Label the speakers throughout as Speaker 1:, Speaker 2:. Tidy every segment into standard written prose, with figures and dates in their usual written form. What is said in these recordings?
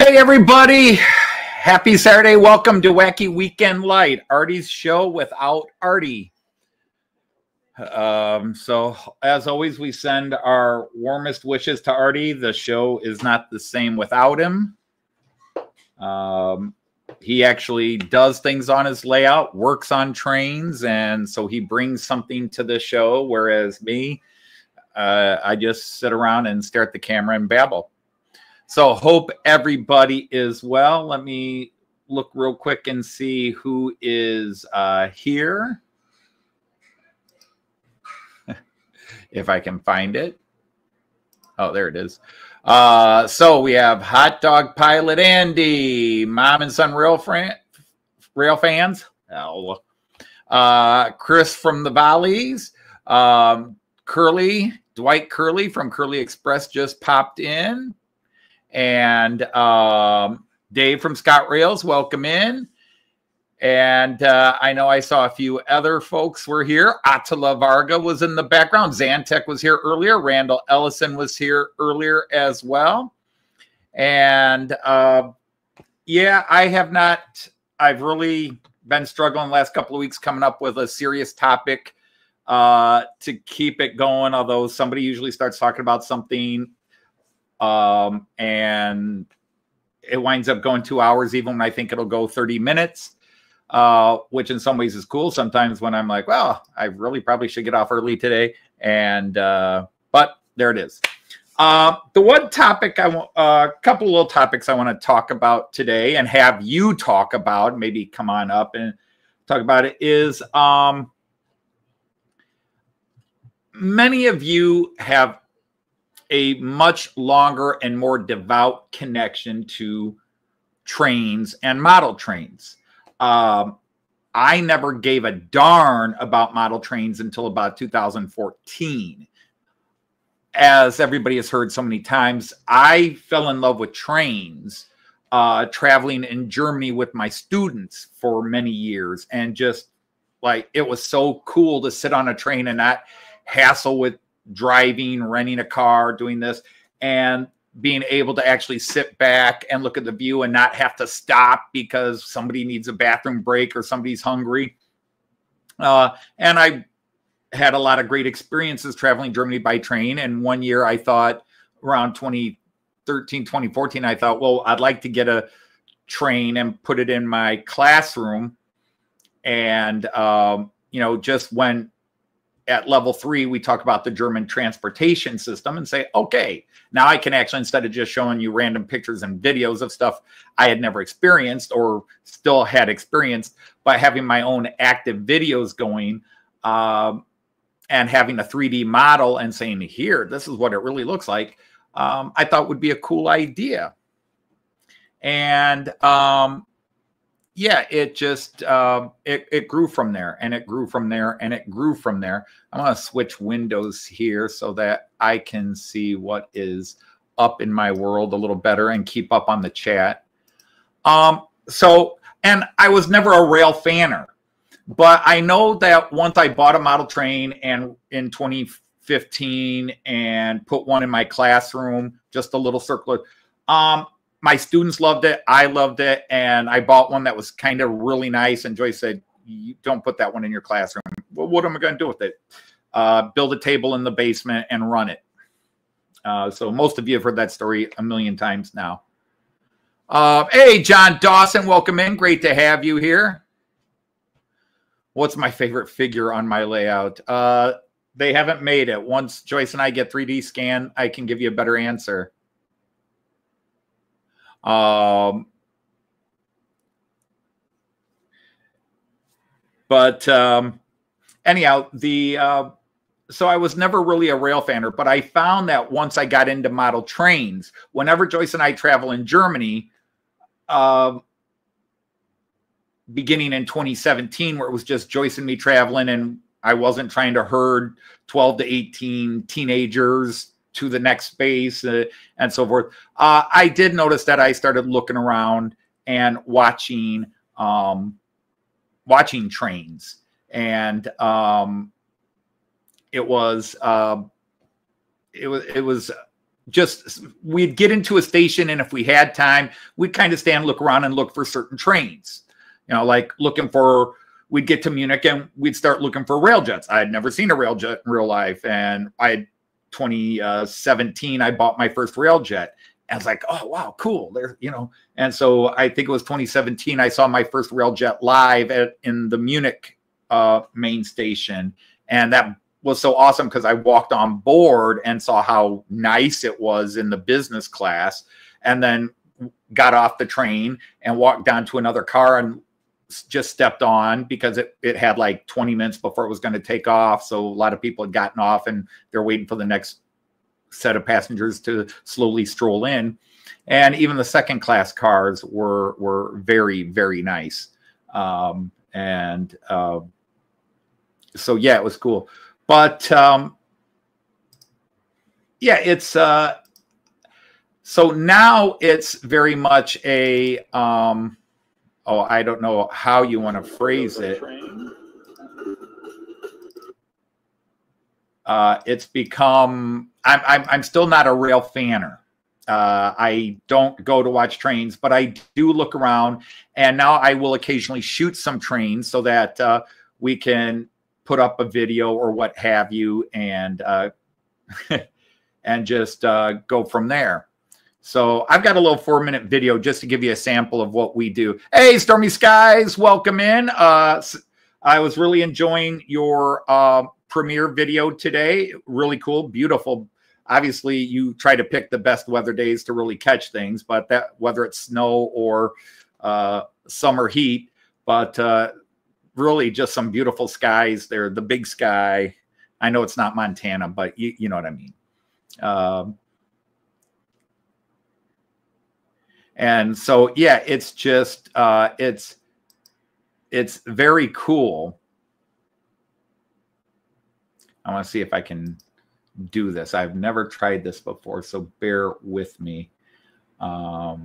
Speaker 1: Hey everybody, happy Saturday. Welcome to Wacky Weekend Lite, Arty's show without Arty. So as always, we send our warmest wishes to Arty. The show is not the same without him. He actually does things on his layout, works on trains, and so he brings something to the show, whereas me, I just sit around and stare at the camera and babble. So hope everybody is well. Let me look real quick and see who is here. If I can find it. Oh, there it is. So we have Hot Dog Pilot Andy, Mom and Son Rail fans. Chris from the Valleys. Curly, Dwight Curly from Curly Express just popped in. And Dave from Scott Rails, welcome in. And I know I saw a few other folks were here. Attila Varga was in the background. Zantek was here earlier. Randall Ellison was here earlier as well. And yeah, I've really been struggling the last couple of weeks coming up with a serious topic to keep it going. Although somebody usually starts talking about something and it winds up going 2 hours, even when I think it'll go 30 minutes, which in some ways is cool. Sometimes when I'm like, well, I really probably should get off early today. And, but there it is. The one topic a couple of little topics I want to talk about today and have you talk about, maybe come on up and talk about it, is, many of you have a much longer and more devout connection to trains and model trains. I never gave a darn about model trains until about 2014. As everybody has heard so many times, I fell in love with trains traveling in Germany with my students for many years. And just like, it was so cool to sit on a train and not hassle with driving, renting a car, doing this, and being able to actually sit back and look at the view and not have to stop because somebody needs a bathroom break or somebody's hungry. And I had a lot of great experiences traveling Germany by train. And one year I thought, around 2013, 2014, I thought, well, I'd like to get a train and put it in my classroom. And, you know, just when at level 3, we talk about the German transportation system and say, okay, now I can actually, instead of just showing you random pictures and videos of stuff I had never experienced or still had experienced, by having my own active videos going and having a 3D model and saying, here, this is what it really looks like, I thought would be a cool idea. And yeah, it just, it grew from there, and it grew from there, and it grew from there. I'm going to switch windows here so that I can see what is up in my world a little better and keep up on the chat. And I was never a rail fanner, but I know that once I bought a model train and in 2015 and put one in my classroom, just a little circular, my students loved it. I loved it. And I bought one that was kind of really nice. And Joyce said, you don't put that one in your classroom. Well, what am I going to do with it? Build a table in the basement and run it. So most of you have heard that story a million times now. Hey, John Dawson, welcome in. Great to have you here. What's my favorite figure on my layout? They haven't made it. Once Joyce and I get 3D scan, I can give you a better answer. Anyhow, so I was never really a rail fanner, but I found that once I got into model trains, whenever Joyce and I travel in Germany, beginning in 2017, where it was just Joyce and me traveling, and I wasn't trying to herd 12 to 18 teenagers to the next base and so forth. I did notice that I started looking around and watching trains, and it was just we'd get into a station, and if we had time, we'd kind of stand, look around, and look for certain trains. You know, like looking for. We'd get to Munich and we'd start looking for rail jets. I had never seen a rail jet in real life, and 2017 I bought my first rail jet. And I was like, oh wow, cool. There, you know. And so I think it was 2017 I saw my first rail jet live in the Munich main station, and that was so awesome because I walked on board and saw how nice it was in the business class, and then got off the train and walked down to another car and just stepped on because it had like 20 minutes before it was going to take off. So a lot of people had gotten off and they're waiting for the next set of passengers to slowly stroll in. And even the second class cars were very, very nice. So yeah, it was cool. But yeah, it's so now it's very much a oh, I don't know how you want to phrase it. It's become. I'm still not a rail fanner. I don't go to watch trains, but I do look around, and now I will occasionally shoot some trains so that we can put up a video or what have you, and and just go from there. So I've got a little 4-minute video just to give you a sample of what we do. Hey, Stormy Skies, welcome in. I was really enjoying your premiere video today. Really cool, beautiful. Obviously, you try to pick the best weather days to really catch things, but that whether it's snow or summer heat, but really just some beautiful skies there. The big sky. I know it's not Montana, but you know what I mean. And so, yeah, it's just, it's very cool. I want to see if I can do this. I've never tried this before, so bear with me. I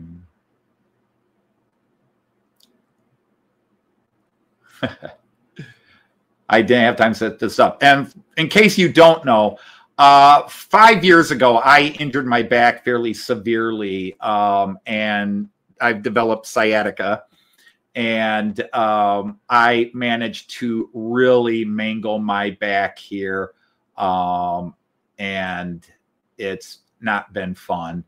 Speaker 1: didn't have time to set this up. And in case you don't know, 5 years ago, I injured my back fairly severely, and I've developed sciatica, and I managed to really mangle my back here, and it's not been fun.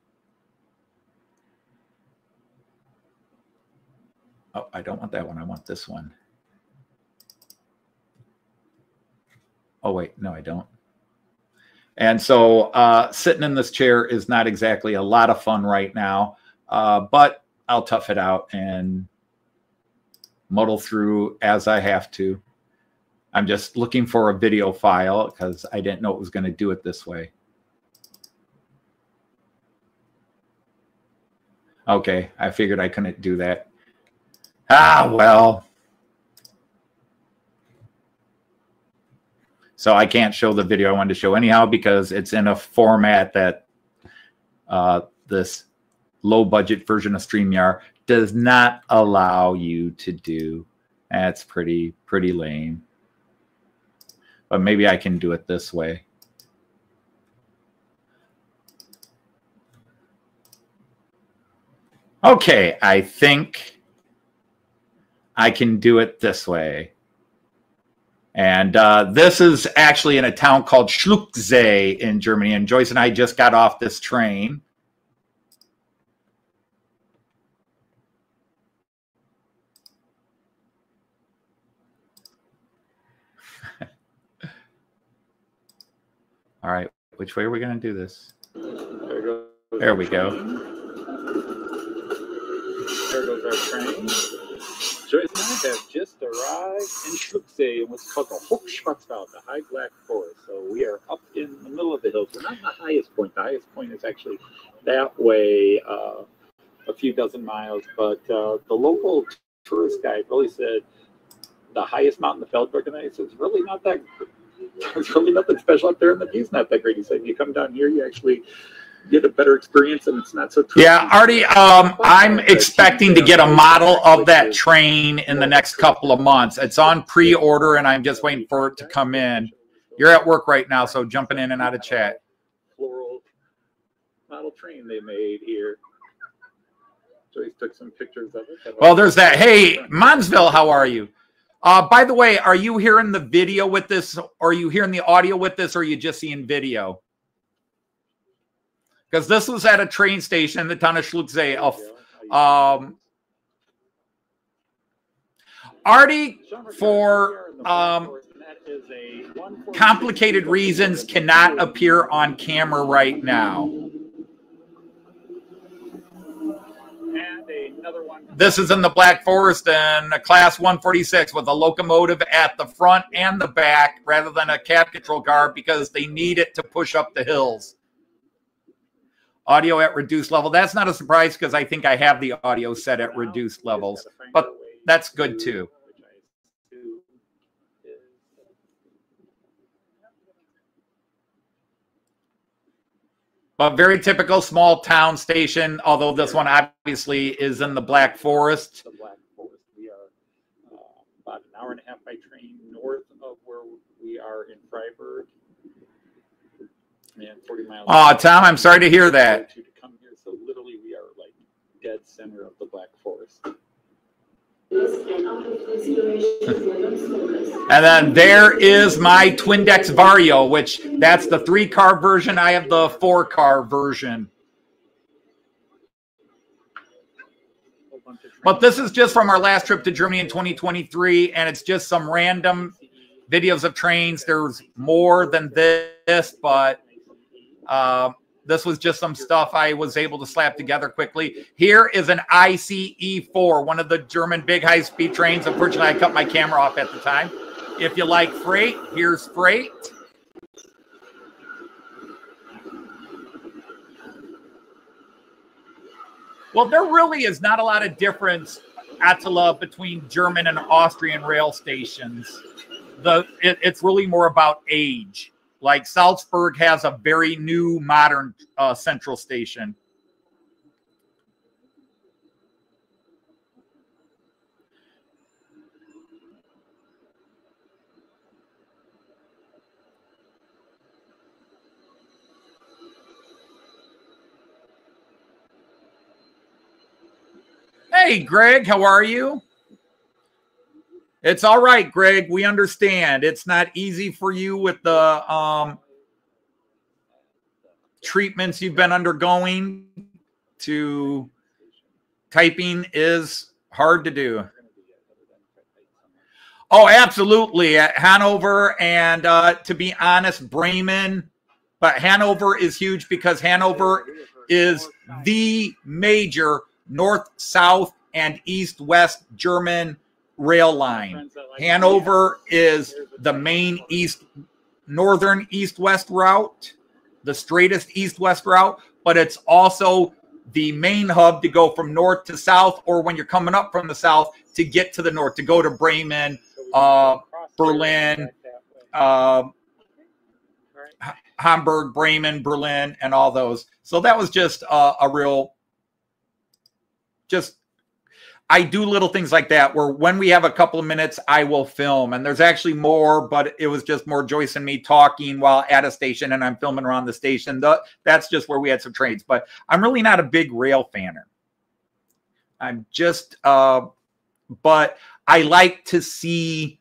Speaker 1: Oh, I don't want that one. I want this one. Oh, wait. No, I don't. And so sitting in this chair is not exactly a lot of fun right now, but I'll tough it out and muddle through as I have to. I'm just looking for a video file because I didn't know it was going to do it this way. Okay, I figured I couldn't do that. Ah, well. So I can't show the video I wanted to show anyhow because it's in a format that this low-budget version of StreamYard does not allow you to do. That's pretty lame. But maybe I can do it this way. Okay, I think I can do it this way. And this is actually in a town called Schluchsee in Germany. And Joyce and I just got off this train. All right, which way are we going to do this? There we go.
Speaker 2: There goes our train. Joyce and I have just arrived in Schluchsee in what's called the Hochschwarzwald, the High Black Forest. So we are up in the middle of the hills. We're not in the highest point. The highest point is actually that way, a few dozen miles. But the local tourist guide really said the highest mountain, the Feldberg, and it's really not that. There's really nothing special up there, and the view's not that great. He said, "You come down here, you actually get a better experience, and it's not so."
Speaker 1: Yeah, Arty, I'm expecting to get a model of that train in the next couple of months. It's on pre-order, and I'm just waiting for it to come in. You're at work right now, so jumping in and out of chat.
Speaker 2: Floral model train they made here. Joyce took some pictures of it.
Speaker 1: Well, there's that. Hey, Monsville, how are you? By the way, are you hearing the video with this? Or are you hearing the audio with this? Or are you just seeing video? Because this was at a train station in the town of C-Gleis. Arty, for complicated reasons, cannot appear on camera right now. This is in the Black Forest and a Class 146 with a locomotive at the front and the back rather than a cab control car because they need it to push up the hills. Audio at reduced level. That's not a surprise because I think I have the audio set at reduced levels, but that's good too. But very typical small town station, although this one obviously is in the Black Forest.
Speaker 2: The Black Forest. We are about an hour and a half by train north of where we are in Freiburg. And 40 miles.
Speaker 1: Oh, Tom, I'm sorry to hear that.
Speaker 2: To come here, so literally we are like dead center of the Black Forest.
Speaker 1: And then there is my Twindex Vario, which that's the 3-car version. I have the 4-car version. But this is just from our last trip to Germany in 2023, and it's just some random videos of trains. There's more than this, but this was just some stuff I was able to slap together quickly. Here is an ICE4, one of the German big high-speed trains. Unfortunately, I cut my camera off at the time. If you like freight, here's freight. Well, there really is not a lot of difference, Attila, between German and Austrian rail stations. It's really more about age. Like Salzburg has a very new, modern central station. Hey, Greg, how are you? It's all right, Greg. We understand. It's not easy for you with the treatments you've been undergoing. Typing is hard to do. Oh, absolutely. At Hanover and, to be honest, Bremen. But Hanover is huge because Hanover is the major north, south, and east-west German rail line. Hanover is the main northern east-west route, the straightest east-west route, but it's also the main hub to go from north to south, or when you're coming up from the south to get to the north, to go to Bremen, Berlin, Hamburg, Bremen, Berlin, and all those. So that was just a real, I do little things like that where when we have a couple of minutes, I will film. And there's actually more, but it was just more Joyce and me talking while at a station, and I'm filming around the station. That's just where we had some trains. But I'm really not a big rail fanner. I'm just, but I like to see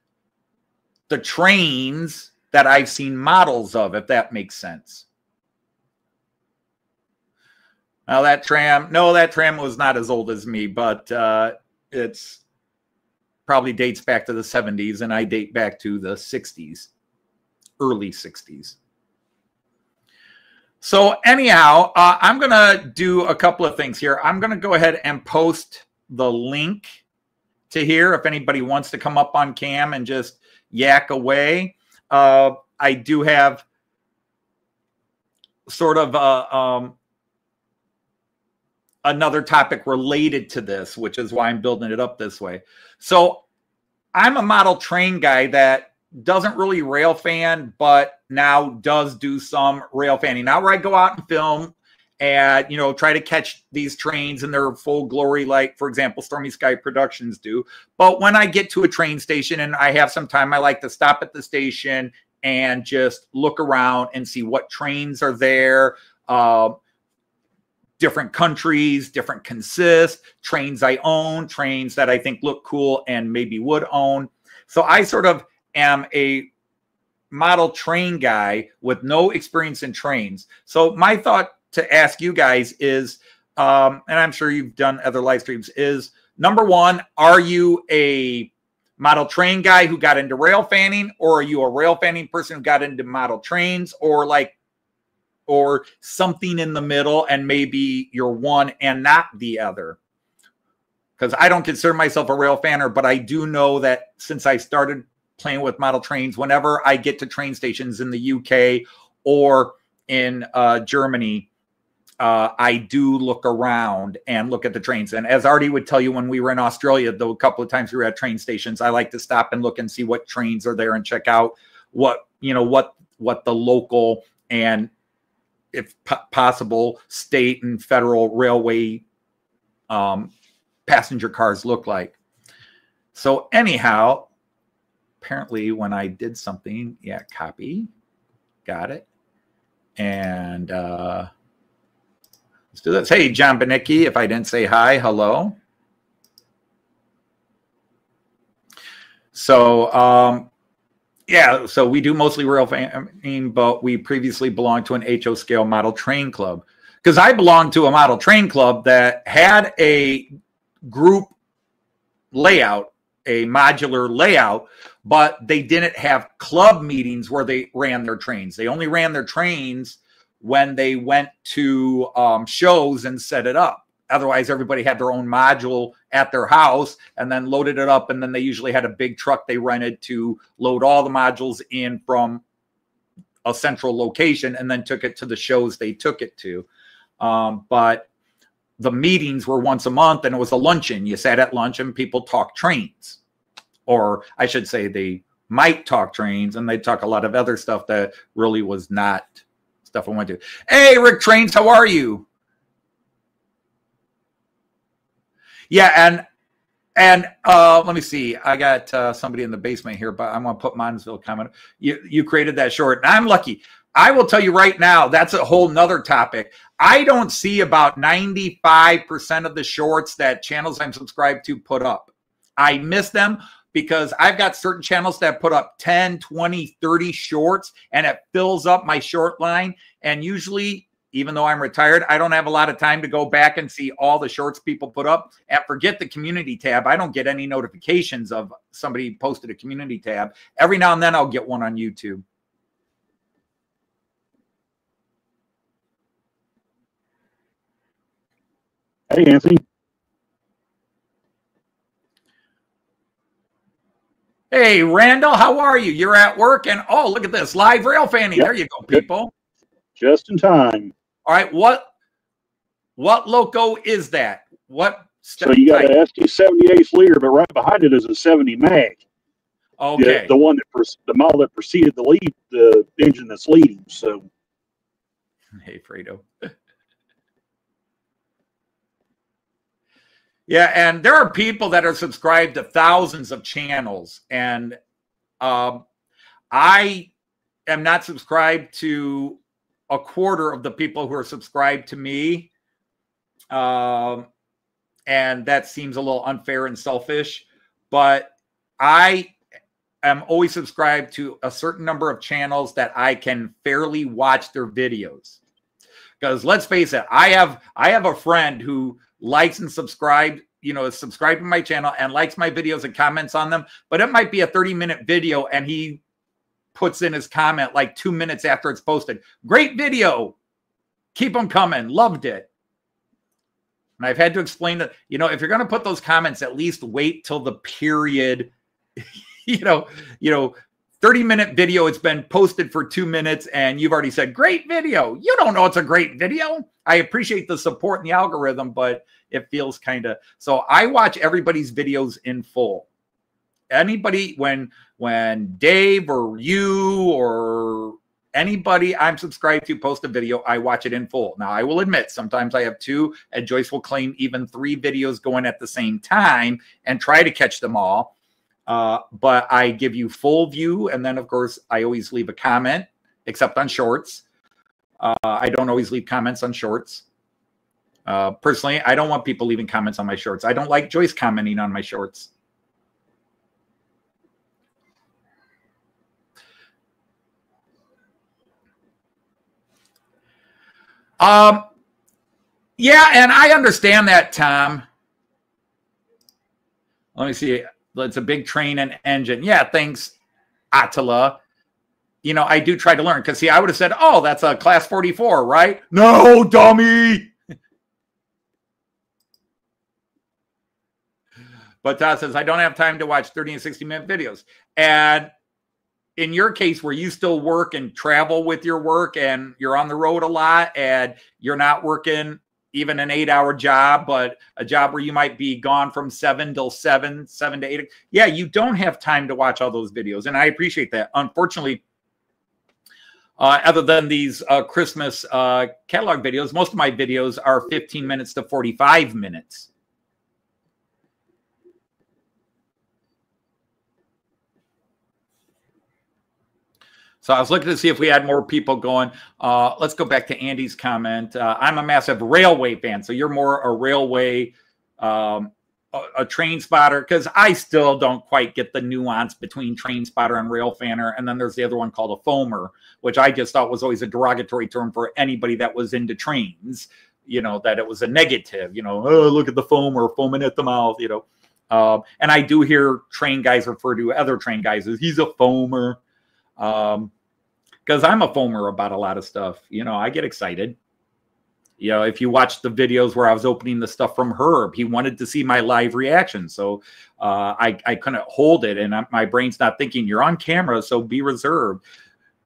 Speaker 1: the trains that I've seen models of, if that makes sense. Now that tram was not as old as me, but it's probably dates back to the 70s, and I date back to the 60s, early 60s. So anyhow, I'm going to do a couple of things here. I'm going to go ahead and post the link to here if anybody wants to come up on cam and just yak away. I do have sort of another topic related to this, which is why I'm building it up this way. So I'm a model train guy that doesn't really rail fan, but now does do some rail fanning. Now where I go out and film and, try to catch these trains in their full glory, like, for example, Stormy Sky Productions do. But when I get to a train station and I have some time, I like to stop at the station and just look around and see what trains are there, different countries, different consists, trains I own, trains that I think look cool and maybe would own. So I sort of am a model train guy with no experience in trains. So my thought to ask you guys is, and I'm sure you've done other live streams, is number one, are you a model train guy who got into rail fanning, or are you a rail fanning person who got into model trains, or something in the middle, and maybe you're one and not the other? Because I don't consider myself a rail fanner, but I do know that since I started playing with model trains, whenever I get to train stations in the UK or in Germany, I do look around and look at the trains. And as Arty would tell you, when we were in Australia, though, a couple of times we were at train stations, I like to stop and look and see what trains are there and check out what the local and, if possible, state and federal railway passenger cars look like. So anyhow, apparently when I did something, yeah, copy, got it. And let's do this. Hey, John Benicki, if I didn't say hi, hello. So, yeah, so we do mostly rail fanning, but we previously belonged to an HO scale model train club. Because I belonged to a model train club that had a group layout, a modular layout, but they didn't have club meetings where they ran their trains. They only ran their trains when they went to shows and set it up. Otherwise, everybody had their own module at their house and then loaded it up. And then they usually had a big truck they rented to load all the modules in from a central location and then took it to the shows they took it to. But the meetings were once a month, and it was a luncheon. You sat at lunch and people talked trains. Or I should say they might talk trains, and they'd talk a lot of other stuff that really was not stuff I went to. Hey, Rick Trains, how are you? Yeah, and let me see. I got somebody in the basement here, but I'm going to put Monsville comment. You created that short, and I'm lucky. I will tell you right now, that's a whole nother topic. I don't see about 95% of the shorts that channels I'm subscribed to put up. I miss them because I've got certain channels that put up 10, 20, 30 shorts, and it fills up my short line. And usually, even though I'm retired, I don't have a lot of time to go back and see all the shorts people put up. And forget the community tab. I don't get any notifications of somebody posted a community tab. Every now and then I'll get one on YouTube.
Speaker 3: Hey, Anthony.
Speaker 1: Hey, Randall, how are you? You're at work, and oh, look at this, live rail fanning. Yep. There you go, people.
Speaker 3: Just in time.
Speaker 1: All right, what loco is that? What?
Speaker 3: So you got an ST-78 leader, but right behind it is a 70 mag.
Speaker 1: Okay.
Speaker 3: The one that the model that preceded the engine that's leading. So.
Speaker 1: Hey, Fredo. Yeah, and there are people that are subscribed to thousands of channels, and I am not subscribed to a quarter of the people who are subscribed to me, and that seems a little unfair and selfish, but I am always subscribed to a certain number of channels that I can fairly watch their videos. Because let's face it, I have a friend who likes and subscribed, is subscribed to my channel and likes my videos and comments on them, but it might be a 30-minute video and he puts in his comment like 2 minutes after it's posted. Great video. Keep them coming. Loved it. And I've had to explain that, if you're going to put those comments, at least wait till the period, 30-minute video, it's been posted for 2 minutes and you've already said, great video. You don't know it's a great video. I appreciate the support in the algorithm, but it feels kind of, so I watch everybody's videos in full. Anybody, when Dave or you or anybody I'm subscribed to post a video, I watch it in full. Now, I will admit, sometimes I have 2, and Joyce will claim even 3 videos going at the same time and try to catch them all. But I give you full view, and then, of course, I always leave a comment, except on shorts. I don't always leave comments on shorts. Personally, I don't want people leaving comments on my shorts. I don't like Joyce commenting on my shorts. Yeah, and I understand that, Tom. Let me see. It's a big train and engine. Yeah, thanks, Attila. You know, I do try to learn because, see, I would have said, oh, that's a class 44, right? No, dummy. But Todd says, I don't have time to watch 30 and 60-minute videos. And in your case, where you still work and travel with your work and you're on the road a lot and you're not working even an 8-hour job, but a job where you might be gone from 7 till 7 to 8. Yeah, you don't have time to watch all those videos. And I appreciate that. Unfortunately, other than these Christmas catalog videos, most of my videos are 15 minutes to 45 minutes. So I was looking to see if we had more people going. Let's go back to Andy's comment. I'm a massive railway fan. So you're more a railway, a train spotter, because I still don't quite get the nuance between train spotter and rail fanner. And then there's the other one called a foamer, which I just thought was always a derogatory term for anybody that was into trains, you know, that it was a negative, you know, oh, look at the foamer, foaming at the mouth, you know. And I do hear train guys refer to other train guys as he's a foamer. Because I'm a foamer about a lot of stuff. You know, I get excited. You know, if you watch the videos where I was opening the stuff from Herb, he wanted to see my live reaction. So I couldn't hold it. And my brain's not thinking, you're on camera, so be reserved.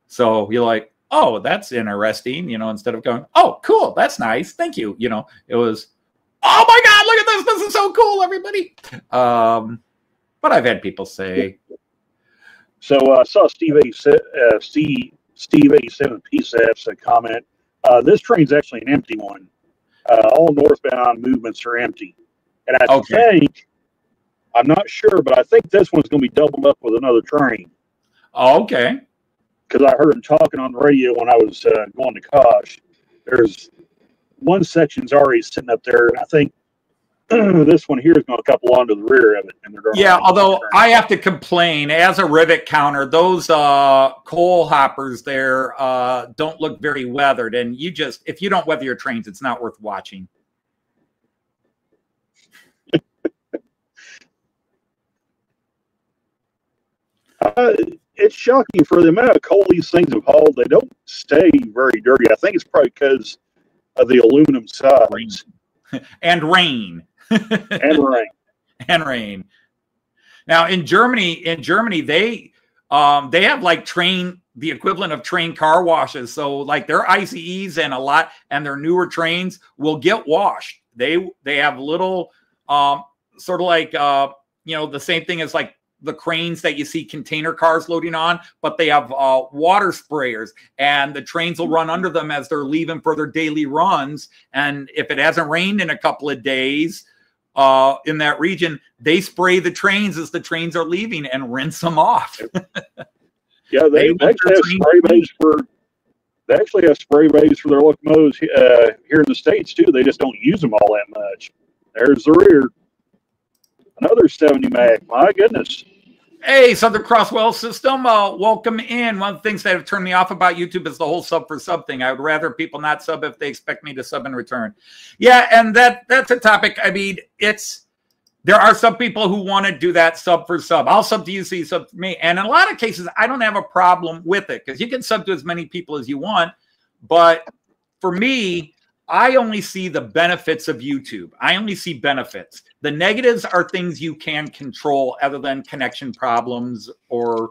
Speaker 1: So you're like, oh, that's interesting. You know, instead of going, oh, cool, that's nice. Thank you. You know, it was, oh my God, look at this. This is so cool, everybody. But I've had people say.
Speaker 3: So I saw Steve A7P says a comment. This train's actually an empty one. All northbound movements are empty. And I think, I'm not sure, but I think this one's going to be doubled up with another train.
Speaker 1: Oh, okay.
Speaker 3: Because I heard him talking on the radio when I was going to Kosh. There's one section's already sitting up there, and I think this one here is going to couple onto the rear of it. And
Speaker 1: yeah, although I have to complain, as a rivet counter, those coal hoppers there don't look very weathered. And you just, if you don't weather your trains, it's not worth watching.
Speaker 3: It's shocking for the amount of coal these things have hauled. They don't stay very dirty. I think it's probably because of the aluminum sides.
Speaker 1: And rain. and rain. Now in Germany, they have like the equivalent of train car washes. So like their ICEs and their newer trains will get washed. They have little sort of like you know, the same thing as like the cranes that you see container cars loading on, but they have water sprayers, and the trains will run under them as they're leaving for their daily runs. And if it hasn't rained in a couple of days in that region, they spray the trains as the trains are leaving and rinse them off.
Speaker 3: Yeah, they actually have spray bays for their locomotives here in the States too. They just don't use them all that much. There's the rear. Another 70 mag. My goodness.
Speaker 1: Hey, Southern Crosswell system, welcome in. One of the things that have turned me off about YouTube is the whole sub for sub thing. I would rather people not sub if they expect me to sub in return. Yeah, and that's a topic. I mean, there are some people who want to do that sub for sub. I'll sub to you, so you sub to me. And in a lot of cases, I don't have a problem with it because you can sub to as many people as you want. But for me, I only see the benefits of YouTube. I only see benefits. The negatives are things you can control other than connection problems or,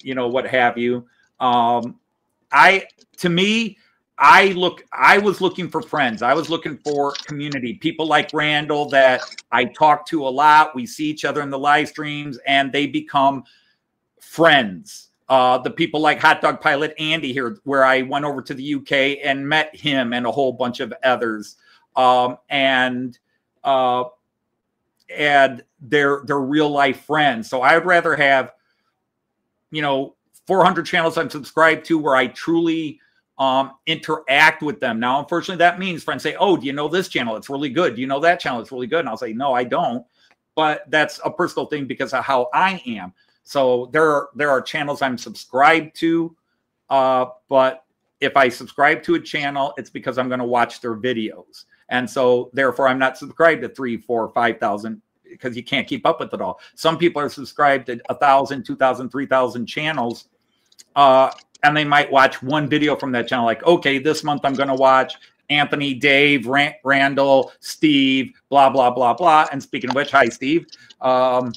Speaker 1: you know, what have you. I was looking for friends. I was looking for community, people like Randall that I talk to a lot. We see each other in the live streams and they become friends. The people like Hot Dog Pilot Andy here, where I went over to the UK and met him and a whole bunch of others. And they're real life friends. So I would rather have, you know, 400 channels I'm subscribed to where I truly interact with them. Now, unfortunately, that means friends say, oh, do you know this channel? It's really good. Do you know that channel? It's really good. And I'll say, no, I don't. But that's a personal thing because of how I am. So there are channels I'm subscribed to. But if I subscribe to a channel, it's because I'm going to watch their videos. And so therefore, I'm not subscribed to 3, 4, 5,000 because you can't keep up with it all. Some people are subscribed to 1,000, 2,000, 3,000 channels. And they might watch one video from that channel. Like, okay, this month I'm going to watch Anthony, Dave, Randall, Steve, blah, blah, blah, blah. And speaking of which, hi, Steve. And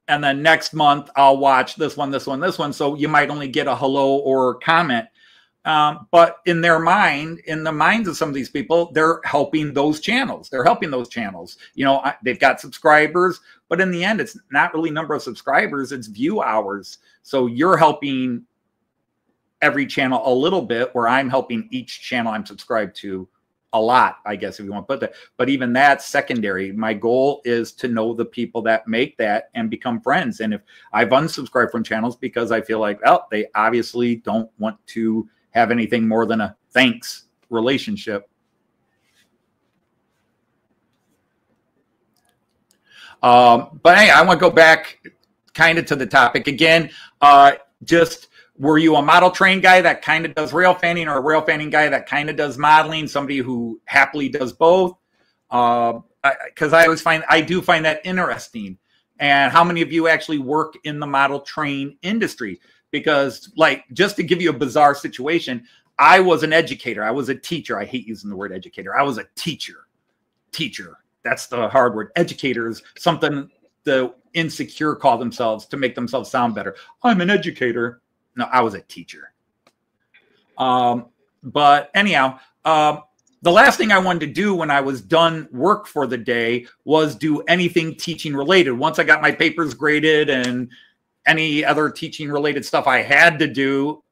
Speaker 1: then next month I'll watch this one, this one, this one. So you might only get a hello or comment. But in their mind, in the minds of some of these people, they're helping those channels. They're helping those channels. You know, they've got subscribers, but in the end, it's not really number of subscribers, it's view hours. So you're helping every channel a little bit, where I'm helping each channel I'm subscribed to a lot, I guess, if you want to put that. But even that's secondary. My goal is to know the people that make that and become friends. And if I've unsubscribed from channels because I feel like, well, they obviously don't want to have anything more than a thanks relationship. But hey, I want to go back kind of to the topic again. Just, were you a model train guy that kind of does rail fanning, or a rail fanning guy that kind of does modeling, somebody who happily does both? Because I do find that interesting. And how many of you actually work in the model train industry? Because, like, just to give you a bizarre situation, I was an educator. I was a teacher. I hate using the word educator. I was a teacher. Teacher. That's the hard word. Educator is something the insecure call themselves to make themselves sound better. I'm an educator. No, I was a teacher. But anyhow, the last thing I wanted to do when I was done work for the day was do anything teaching related. Once I got my papers graded and any other teaching related stuff I had to do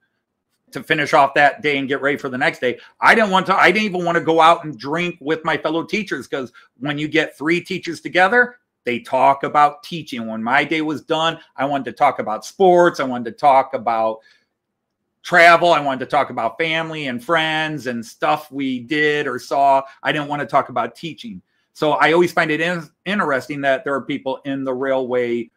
Speaker 1: to finish off that day and get ready for the next day, I didn't even want to go out and drink with my fellow teachers, because when you get 3 teachers together, they talk about teaching. When my day was done, I wanted to talk about sports. I wanted to talk about travel. I wanted to talk about family and friends and stuff we did or saw. I didn't want to talk about teaching. So I always find it interesting that there are people in the railway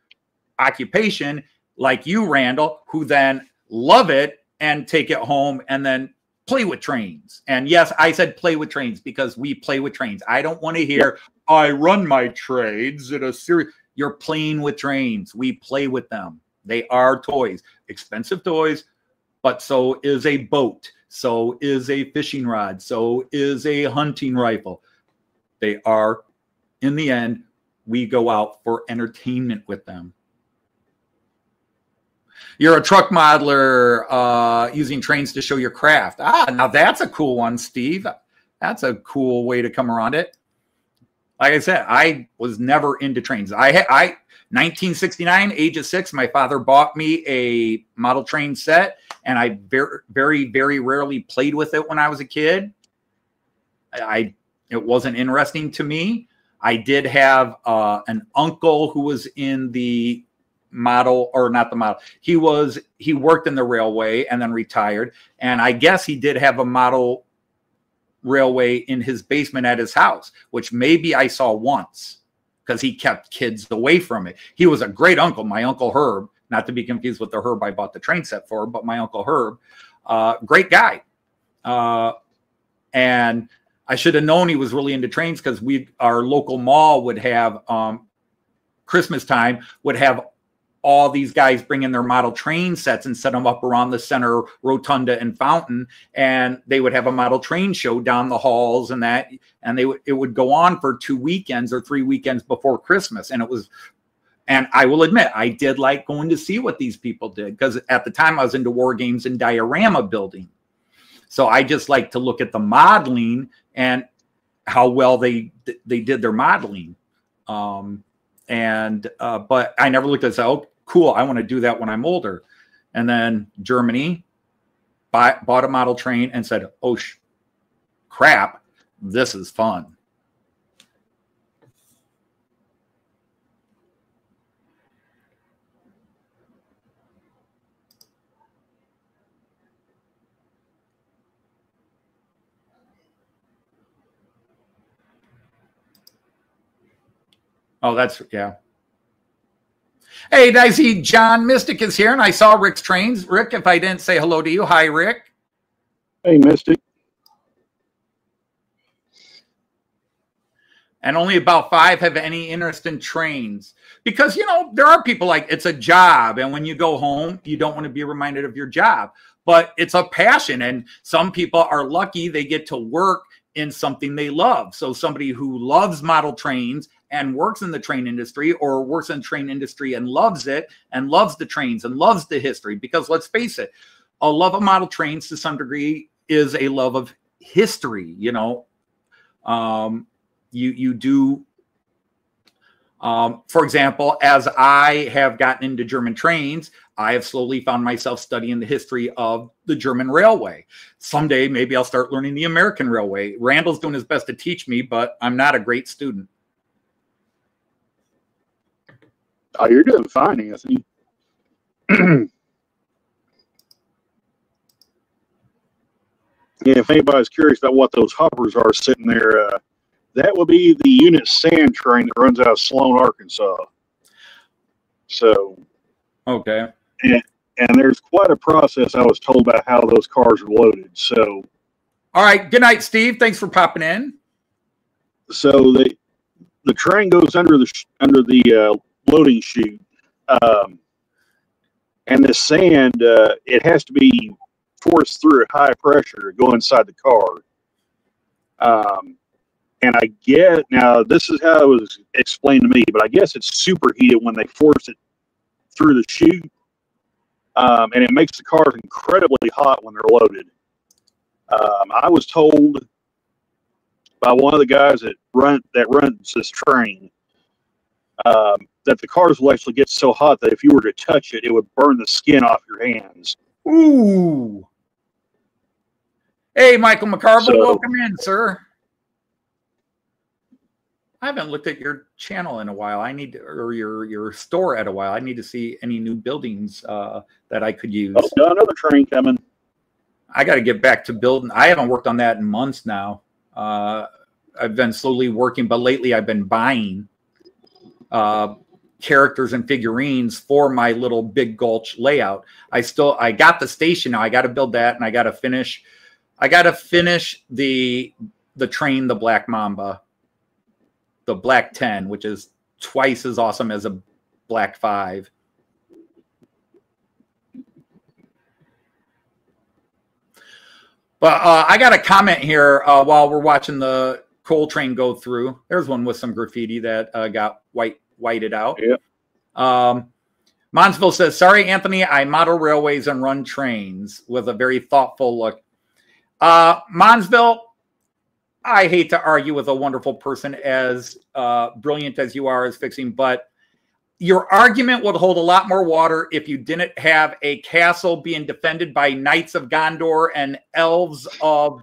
Speaker 1: occupation like you, Randall, who then love it and take it home and then play with trains. And yes, I said play with trains because we play with trains. I don't want to hear, I run my trains in a series. You're playing with trains. We play with them. They are toys, expensive toys, but so is a boat. So is a fishing rod. So is a hunting rifle. They are, in the end, we go out for entertainment with them. You're a truck modeler using trains to show your craft. Now that's a cool one, Steve. That's a cool way to come around it. Like I said, I was never into trains. 1969, age of 6, my father bought me a model train set, and I very, very rarely played with it when I was a kid. It wasn't interesting to me. I did have an uncle who was in the model, or not the model. He worked in the railway and then retired. And I guess he did have a model railway in his basement at his house, which maybe I saw once because he kept kids away from it. He was a great uncle, my Uncle Herb, not to be confused with the Herb I bought the train set for, but my Uncle Herb, great guy. And I should have known he was really into trains, because our local mall would have, Christmas time, would have all these guys bring in their model train sets and set them up around the center rotunda and fountain, and they would have a model train show down the halls and that, and it would go on for 2 weekends or 3 weekends before Christmas. And I will admit, I did like going to see what these people did, because at the time I was into war games and diorama building. So I just like to look at the modeling and how well they did their modeling. But I never looked at it, oh, cool, I want to do that when I'm older. And then Germany bought a model train and said, oh, crap, this is fun. Oh, that's, yeah. Hey, I see John Mystic is here, and I saw Rick's trains. Rick, if I didn't say hello to you, hi, Rick.
Speaker 3: Hey, Mystic.
Speaker 1: And only about 5 have any interest in trains. Because, you know, there are people like, it's a job, and when you go home, you don't want to be reminded of your job. But it's a passion, and some people are lucky they get to work in something they love. So somebody who loves model trains and works in the train industry, or works in the train industry and loves it, and loves the trains and loves the history. Because let's face it, a love of model trains to some degree is a love of history, you know. You do, for example, as I have gotten into German trains, I have slowly found myself studying the history of the German railway. Someday, maybe I'll start learning the American railway. Randall's doing his best to teach me, but I'm not a great student.
Speaker 3: Oh, you're doing fine, Anthony. Yeah, if anybody's curious about what those hoppers are sitting there, that will be the unit sand train that runs out of Sloan, Arkansas. So,
Speaker 1: okay.
Speaker 3: And there's quite a process I was told about how those cars are loaded. So,
Speaker 1: all right. Good night, Steve. Thanks for popping in.
Speaker 3: So the train goes under the loading chute, and the sand it has to be forced through at high pressure to go inside the car. And I get, now this is how it was explained to me, but I guess it's superheated when they force it through the chute. And it makes the cars incredibly hot when they're loaded. I was told by one of the guys that runs this train that the cars will actually get so hot that if you were to touch it, it would burn the skin off your hands.
Speaker 1: Ooh. Hey, Michael McCarville, welcome in, sir. I haven't looked at your channel in a while. I need to, or your store at a while. I need to see any new buildings that I could use.
Speaker 3: Oh, got another train coming.
Speaker 1: I got to get back to building. I haven't worked on that in months now. I've been slowly working, but lately I've been buying characters and figurines for my little Big Gulch layout. I got the station now. I got to build that, and I got to finish. I got to finish the train, the Black Mamba. The Black 10, which is twice as awesome as a Black 5. But I got a comment here while we're watching the coal train go through. There's one with some graffiti that got whited out.
Speaker 3: Yeah.
Speaker 1: Monsville says, sorry, Anthony, I model railways and run trains, with a very thoughtful look. Monsville, I hate to argue with a wonderful person as brilliant as you are as fixing, but your argument would hold a lot more water if you didn't have a castle being defended by knights of Gondor and elves of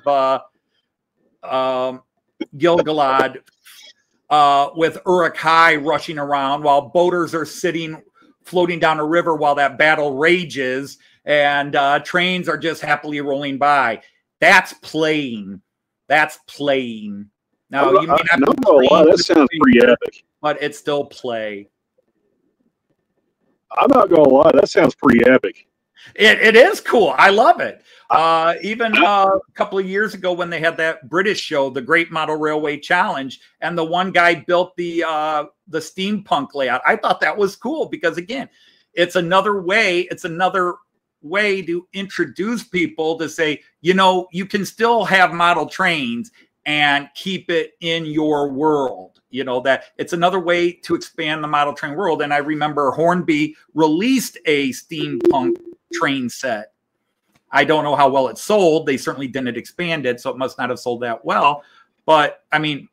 Speaker 1: Gil-galad with Uruk-hai rushing around while boaters are floating down a river while that battle rages, and trains are just happily rolling by. That's playing. That's playing. Now, you may not
Speaker 3: that sounds pretty epic,
Speaker 1: but it's still play.
Speaker 3: I'm not going to lie. That sounds pretty epic.
Speaker 1: It is cool. I love it. Even a couple of years ago when they had that British show, the Great Model Railway Challenge, and the one guy built the steampunk layout. I thought that was cool because, again, it's another way. It's another way to introduce people to say, you know, you can still have model trains and keep it in your world. You know, that it's another way to expand the model train world. And I remember Hornby released a steampunk train set. I don't know how well it sold. They certainly didn't expand it, so it must not have sold that well. But I mean,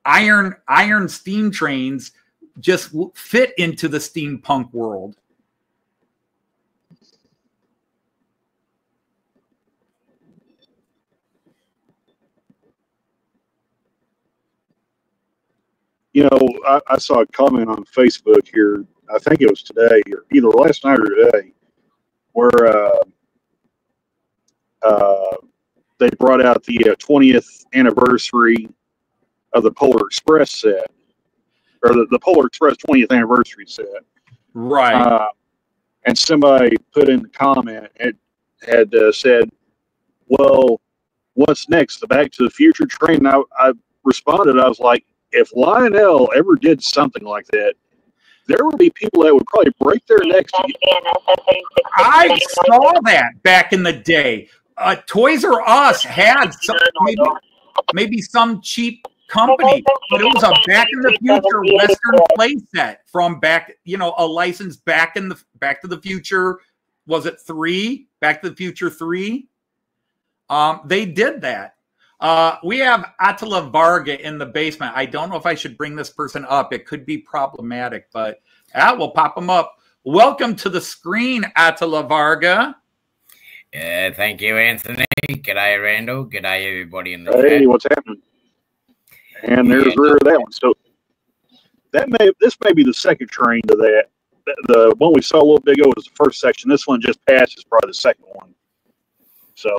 Speaker 1: iron steam trains just fit into the steampunk world.
Speaker 3: You know, I saw a comment on Facebook here. I think it was today, or either last night or today, where they brought out the 20th anniversary of the Polar Express set. or the Polar Express 20th anniversary set.
Speaker 1: Right.
Speaker 3: And somebody put in the comment, it had said, well, what's next? The Back to the Future train? And I responded, I was like, if Lionel ever did something like that, there would be people that would probably break their necks.
Speaker 1: I saw that back in the day. Toys R Us had maybe some cheap company, but it was a Back in the Future Western play set from back, a licensed Back to the Future. Was it 3? Back to the Future 3? They did that. We have Attila Varga in the basement. I don't know if I should bring this person up. It could be problematic, but we'll pop them up. Welcome to the screen, Attila Varga.
Speaker 4: Thank you, Anthony. G'day, Randall. G'day, everybody in the
Speaker 3: chat. What's happening? And there's that one. So this may be the second train to that. The one we saw a little bit ago was the first section. This one just passed is probably the second one. So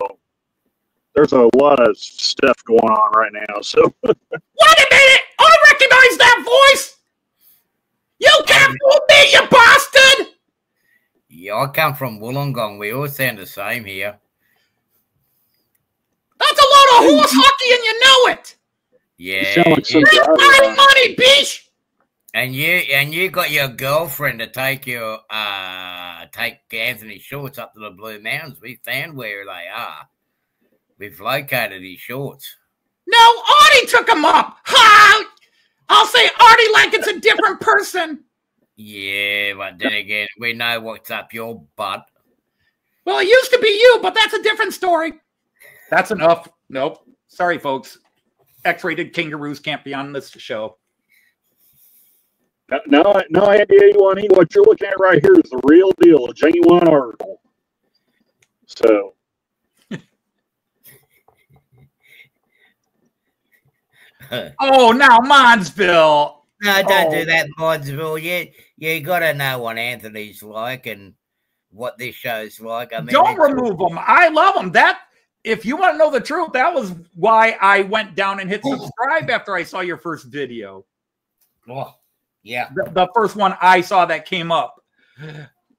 Speaker 3: there's a lot of stuff going on right now. So
Speaker 1: wait a minute! I recognize that voice. You can't fool me, you bastard!
Speaker 4: Yeah, I come from Wollongong. We all sound the same here.
Speaker 1: That's a lot of horse hockey, and you know it.
Speaker 4: Yeah.
Speaker 1: That's money, bitch.
Speaker 4: And you got your girlfriend to take Anthony Shorts up to the Blue Mountains. We found where they are. We've located his shorts.
Speaker 1: No, Arty took him up. Ha! I'll say Arty like it's a different person.
Speaker 4: Yeah, but then again, we know what's up your butt.
Speaker 1: Well, it used to be you, but that's a different story. That's enough. Nope. Sorry, folks. X-rated kangaroos can't be on this show.
Speaker 3: No, Andy, what you're looking at right here is the real deal, a genuine article. So.
Speaker 1: Oh, now Monsville.
Speaker 4: No, don't do that, Monsville. You got to know what Anthony's like and what this show's like. I mean,
Speaker 1: don't remove them. I love them. If you want to know the truth, that was why I went down and hit subscribe after I saw your first video.
Speaker 4: Oh, yeah.
Speaker 1: The first one I saw that came up.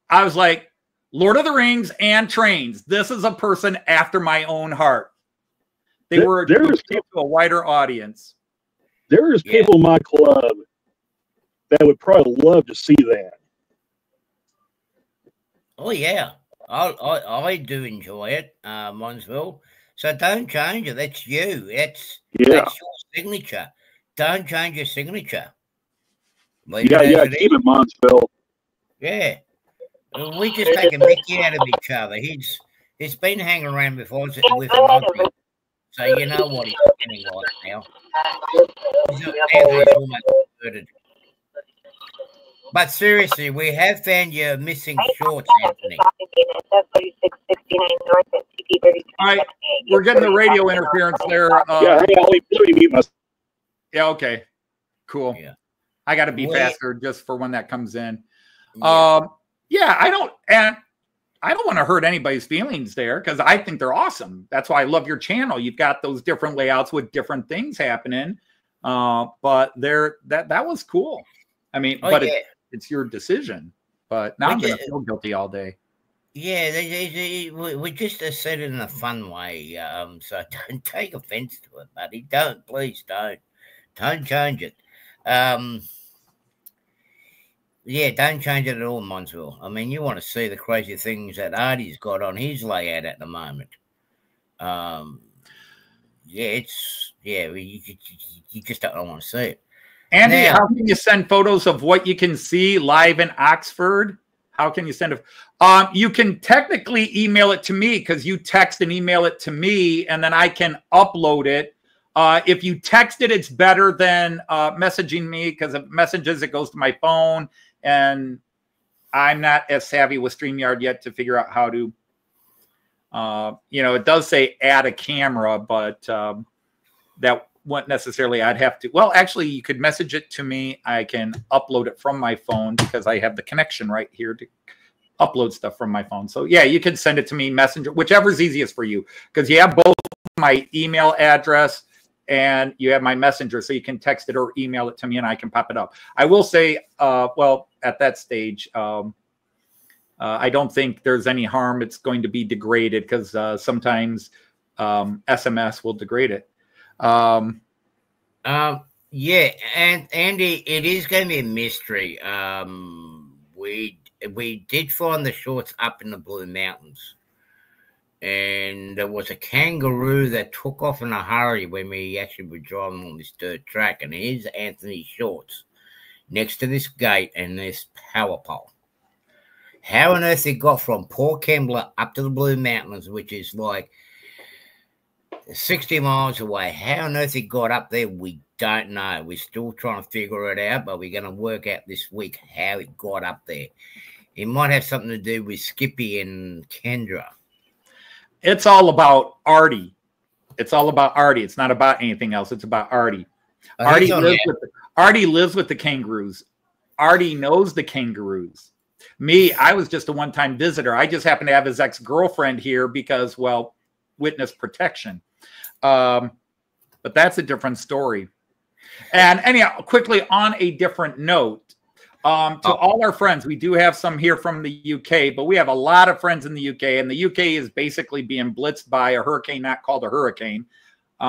Speaker 1: I was like, Lord of the Rings and trains. This is a person after my own heart. They were to a wider audience.
Speaker 3: There's people in my club that would probably love to see that.
Speaker 4: Oh, yeah. I do enjoy it, Monsville. So don't change it. That's you. That's your signature. Don't change your signature.
Speaker 3: Keep it, Monsville.
Speaker 4: Yeah. We just take a mickey out of each other. He's been hanging around before with Monsville. So you know what he's getting like now. Anthony's almost converted. But seriously, we have found your missing shorts, Anthony.
Speaker 1: All right, we're getting the radio interference there. Yeah, okay. Cool. Yeah. I got to be faster just for when that comes in. I don't want to hurt anybody's feelings there because I think they're awesome. That's why I love your channel. You've got those different layouts with different things happening. But that was cool. I mean, it's your decision. But now I'm going to feel guilty all day.
Speaker 4: Yeah, we just said it in a fun way. So don't take offense to it, buddy. Please don't change it. Don't change it at all, Monsville. I mean, you want to see the crazy things that Arty's got on his layout at the moment. You just don't want to see it.
Speaker 1: Andy, how can you send photos of what you can see live in Oxford? How can you send it? You can technically email it to me because you text and email it to me, and then I can upload it. If you text it, it's better than messaging me because if messages, it goes to my phone, and I'm not as savvy with StreamYard yet to figure out how to, it does say add a camera, but that wouldn't necessarily, I'd have to, well, actually, you could message it to me. I can upload it from my phone because I have the connection right here to upload stuff from my phone. So, yeah, you can send it to me, Messenger, whichever's easiest for you because you have both my email address and you have my messenger, so you can text it or email it to me and I can pop it up. I will say, well, at that stage, I don't think there's any harm. It's going to be degraded because sometimes SMS will degrade it.
Speaker 4: Yeah, and Andy, it is going to be a mystery. We did find the shorts up in the Blue Mountains, and there was a kangaroo that took off in a hurry when we actually were driving on this dirt track, and here's Anthony's shorts next to this gate and this power pole. How on earth it got from Port Kembla up to the Blue Mountains, which is like 60 miles away. How on earth it got up there, we don't know. We're still trying to figure it out, but we're going to work out this week how it got up there. It might have something to do with Skippy and Kendra.
Speaker 1: It's all about Arty. It's all about Arty. It's not about anything else. It's about Arty. Arty lives with the kangaroos. Arty knows the kangaroos. Me, I was just a one-time visitor. I just happened to have his ex-girlfriend here because, well, witness protection. But that's a different story. And anyhow, quickly on a different note, to all our friends, we do have some here from the UK, but we have a lot of friends in the UK, and the UK is basically being blitzed by a hurricane, not called a hurricane. There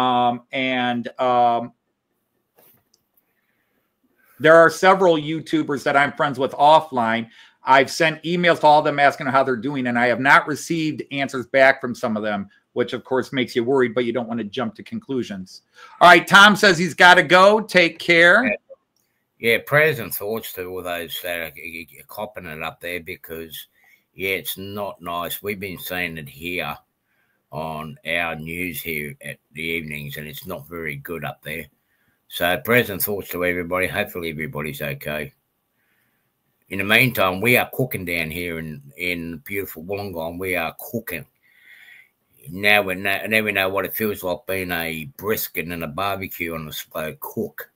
Speaker 1: are several YouTubers that I'm friends with offline. I've sent emails to all of them asking how they're doing, and I have not received answers back from some of them, which of course makes you worried, but you don't want to jump to conclusions. All right, Tom says he's got to go. Take care.
Speaker 4: Yeah, prayers and thoughts to all those that are copping it up there, because, yeah, it's not nice. We've been seeing it here on our news here at the evenings, and it's not very good up there. So prayers and thoughts to everybody. Hopefully everybody's okay. In the meantime, we are cooking down here in beautiful Wollongong. We are cooking. Now we know what it feels like being a brisket and a barbecue on a slow cook.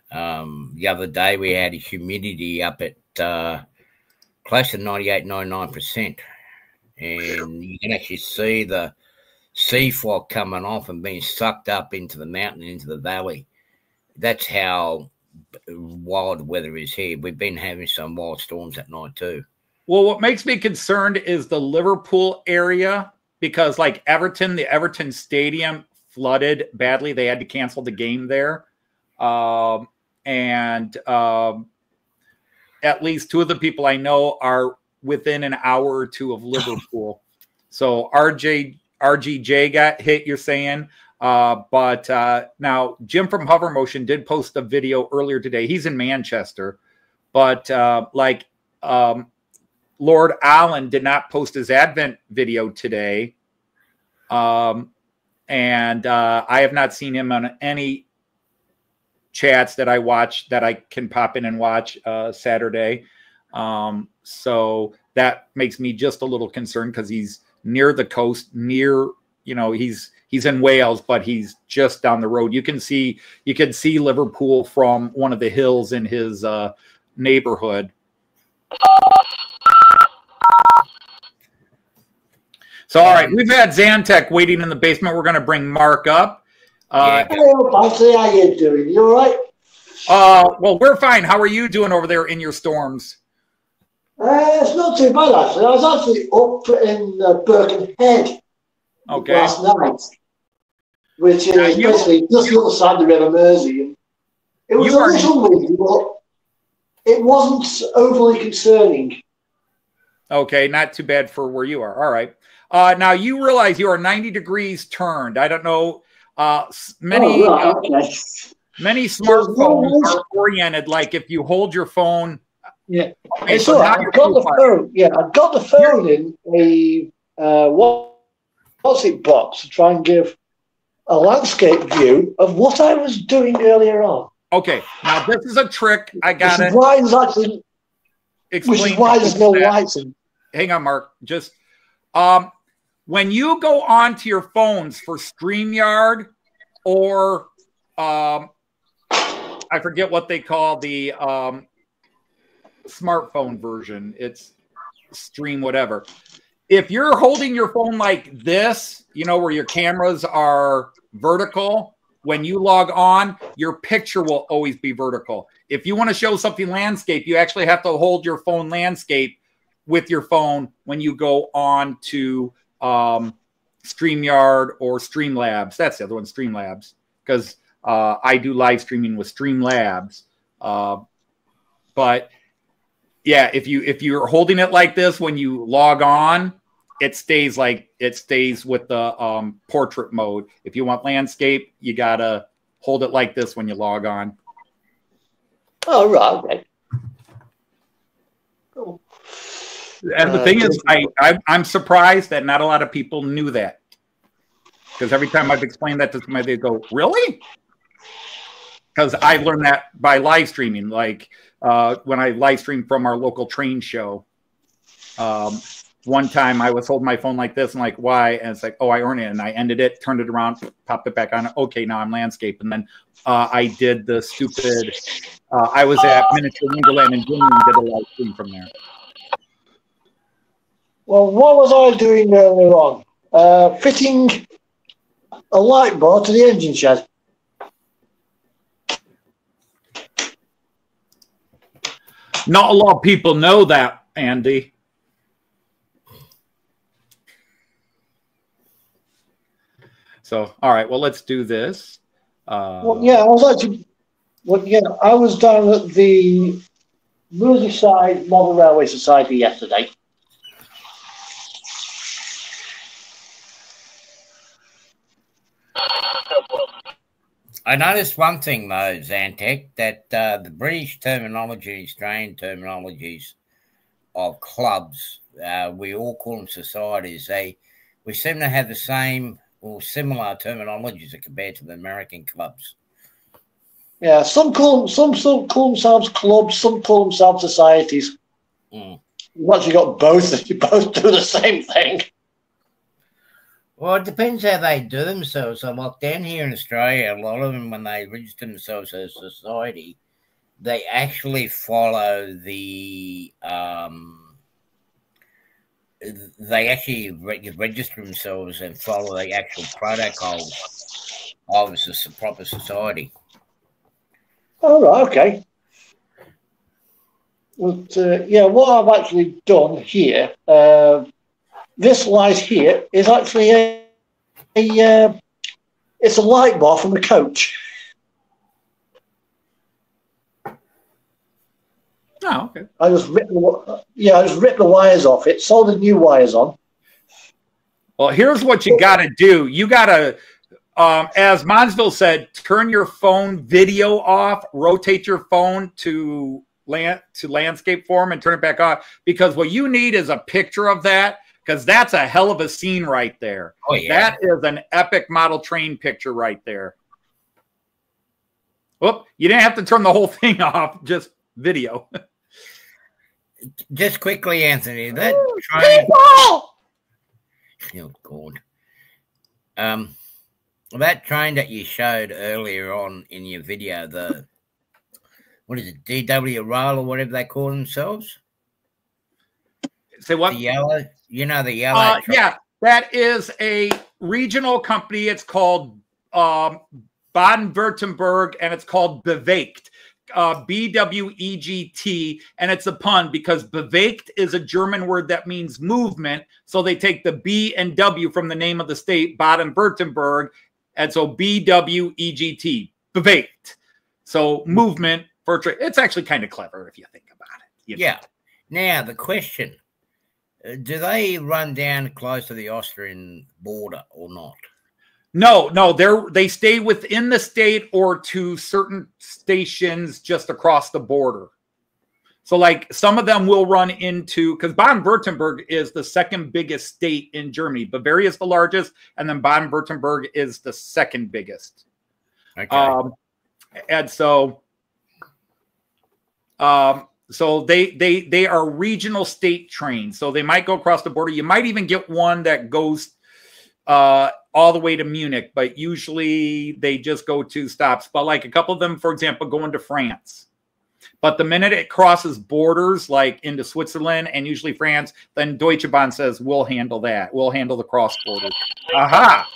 Speaker 4: The other day we had a humidity up at close to 98-99%, and you can actually see the sea fog coming off and being sucked up into the mountain, into the valley. That's how wild weather is here. We've been having some wild storms at night too.
Speaker 1: Well, what makes me concerned is the Liverpool area, because like Everton, the Everton Stadium flooded badly. They had to cancel the game there. At least two of the people I know are within an hour or two of Liverpool. So RGJ got hit, you're saying. But now Jim from Hover Motion did post a video earlier today. He's in Manchester, but Lord Allen did not post his Advent video today. I have not seen him on any chats that I watch that I can pop in and watch Saturday. So that makes me just a little concerned because he's near the coast, near, he's in Wales, but he's just down the road. You can see Liverpool from one of the hills in his neighborhood. So, all right, we've had Xantec waiting in the basement. We're going to bring Mark up.
Speaker 5: Hello, Bugsy. How you doing? You all right?
Speaker 1: Well, we're fine. How are you doing over there in your storms?
Speaker 5: It's not too bad, actually. I was actually up in Birkenhead last night, which is basically just the other side of the River Mersey. It was a little windy, but it wasn't overly concerning.
Speaker 1: Okay, not too bad for where you are. All right. Now, you realize you are 90 degrees turned. I don't know. Many smartphones are oriented like if you hold your phone.
Speaker 5: Yeah.
Speaker 1: Okay,
Speaker 5: so I've got the phone. Yeah, I've got the phone in a what's it box to try and give a landscape view of what I was doing earlier on.
Speaker 1: Okay. Now, this is a trick. I got it.
Speaker 5: Which is why there's no lights in.
Speaker 1: Hang on, Mark. Just when you go onto your phones for StreamYard or I forget what they call the smartphone version. It's Stream whatever. If you're holding your phone like this, where your cameras are vertical, when you log on, your picture will always be vertical. If you want to show something landscape, you actually have to hold your phone landscape with your phone when you go on to StreamYard or Streamlabs. That's the other one, Streamlabs, because I do live streaming with Streamlabs. But yeah, if you're holding it like this when you log on, it stays with the portrait mode. If you want landscape, you gotta hold it like this when you log on.
Speaker 5: Oh, right, okay. Cool.
Speaker 1: And the thing is, I'm surprised that not a lot of people knew that, because every time I've explained that to somebody, they go, "Really?" Because I learned that by live streaming, like when I live streamed from our local train show. One time I was holding my phone like this and like, why? And it's like, oh, I earned it. And I ended it, turned it around, popped it back on. Okay, now I'm landscape. And then I did the stupid, I was at Miniature Wonderland in June and did a live stream from there.
Speaker 5: Well, what was I doing earlier on? Fitting a light bar to the engine shed.
Speaker 1: Not a lot of people know that, Andy. So, all right, well, let's do this.
Speaker 5: Well, yeah, I was actually, I was down at the Merseyside Model Railway Society yesterday.
Speaker 4: I noticed one thing, though, Zantek, that the British terminology, Australian terminologies of clubs, we all call them societies. We seem to have the same or similar terminologies compared to the American clubs.
Speaker 5: Yeah, some call themselves clubs, some call themselves societies.
Speaker 4: Mm.
Speaker 5: You've actually got both. You both do the same thing.
Speaker 4: Well, it depends how they do themselves. So, like down here in Australia, a lot of them, when they register themselves as a society, they actually follow the they actually register themselves and follow the actual protocols of a proper society.
Speaker 5: Oh, right, okay. But, yeah, what I've actually done here, this light here is actually it's a light bar from a coach.
Speaker 1: Oh, okay.
Speaker 5: I just ripped the wires off it, soldered new wires on.
Speaker 1: Well, here's what you got to do. You got to, as Monsville said, turn your phone video off, rotate your phone to landscape form and turn it back on, because what you need is a picture of that, because that's a hell of a scene right there.
Speaker 4: Oh, yeah.
Speaker 1: That is an epic model train picture right there. Whoop, you didn't have to turn the whole thing off, just video.
Speaker 4: Just quickly, Anthony, that train, oh God, that train that you showed earlier on in your video, what is it, DW Rail or whatever they call themselves?
Speaker 1: Say what?
Speaker 4: The yellow, the yellow.
Speaker 1: Yeah, that is a regional company. It's called Baden-Württemberg, and it's called Bewegt. BWEGT, and it's a pun because bewegt is a German word that means movement. So they take the B and W from the name of the state, Baden-Württemberg, and so BWEGT, bewegt. So movement for it's actually kind of clever if you think about it.
Speaker 4: Yeah. Now the question: do they run down close to the Austrian border or not?
Speaker 1: No, they stay within the state or to certain stations just across the border. So like some of them will run into, because Baden-Württemberg is the second biggest state in Germany. Bavaria is the largest, and then Baden-Württemberg is the second biggest.
Speaker 4: Okay.
Speaker 1: And so they are regional state trains. So they might go across the border. You might even get one that goes all the way to Munich, but usually they just go to stops. But like a couple of them, for example, go into France. But the minute it crosses borders, like into Switzerland and usually France, then Deutsche Bahn says, we'll handle that. We'll handle the cross border. Aha!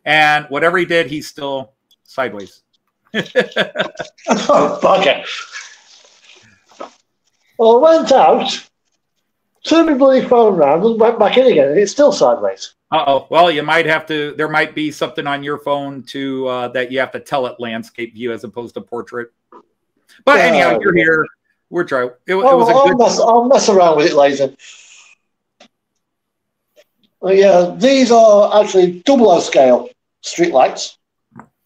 Speaker 1: And whatever he did, he's still sideways.
Speaker 5: Oh, bugger. Well, I went out, turned my bloody phone around, and went back in again, and it's still sideways.
Speaker 1: Uh-oh. Well, you might have to, there might be something on your phone to that you have to tell it landscape view as opposed to portrait. But anyhow, you're here. We're trying. It was a good...
Speaker 5: I'll mess around with it later. Well, yeah, these are actually 00 scale street lights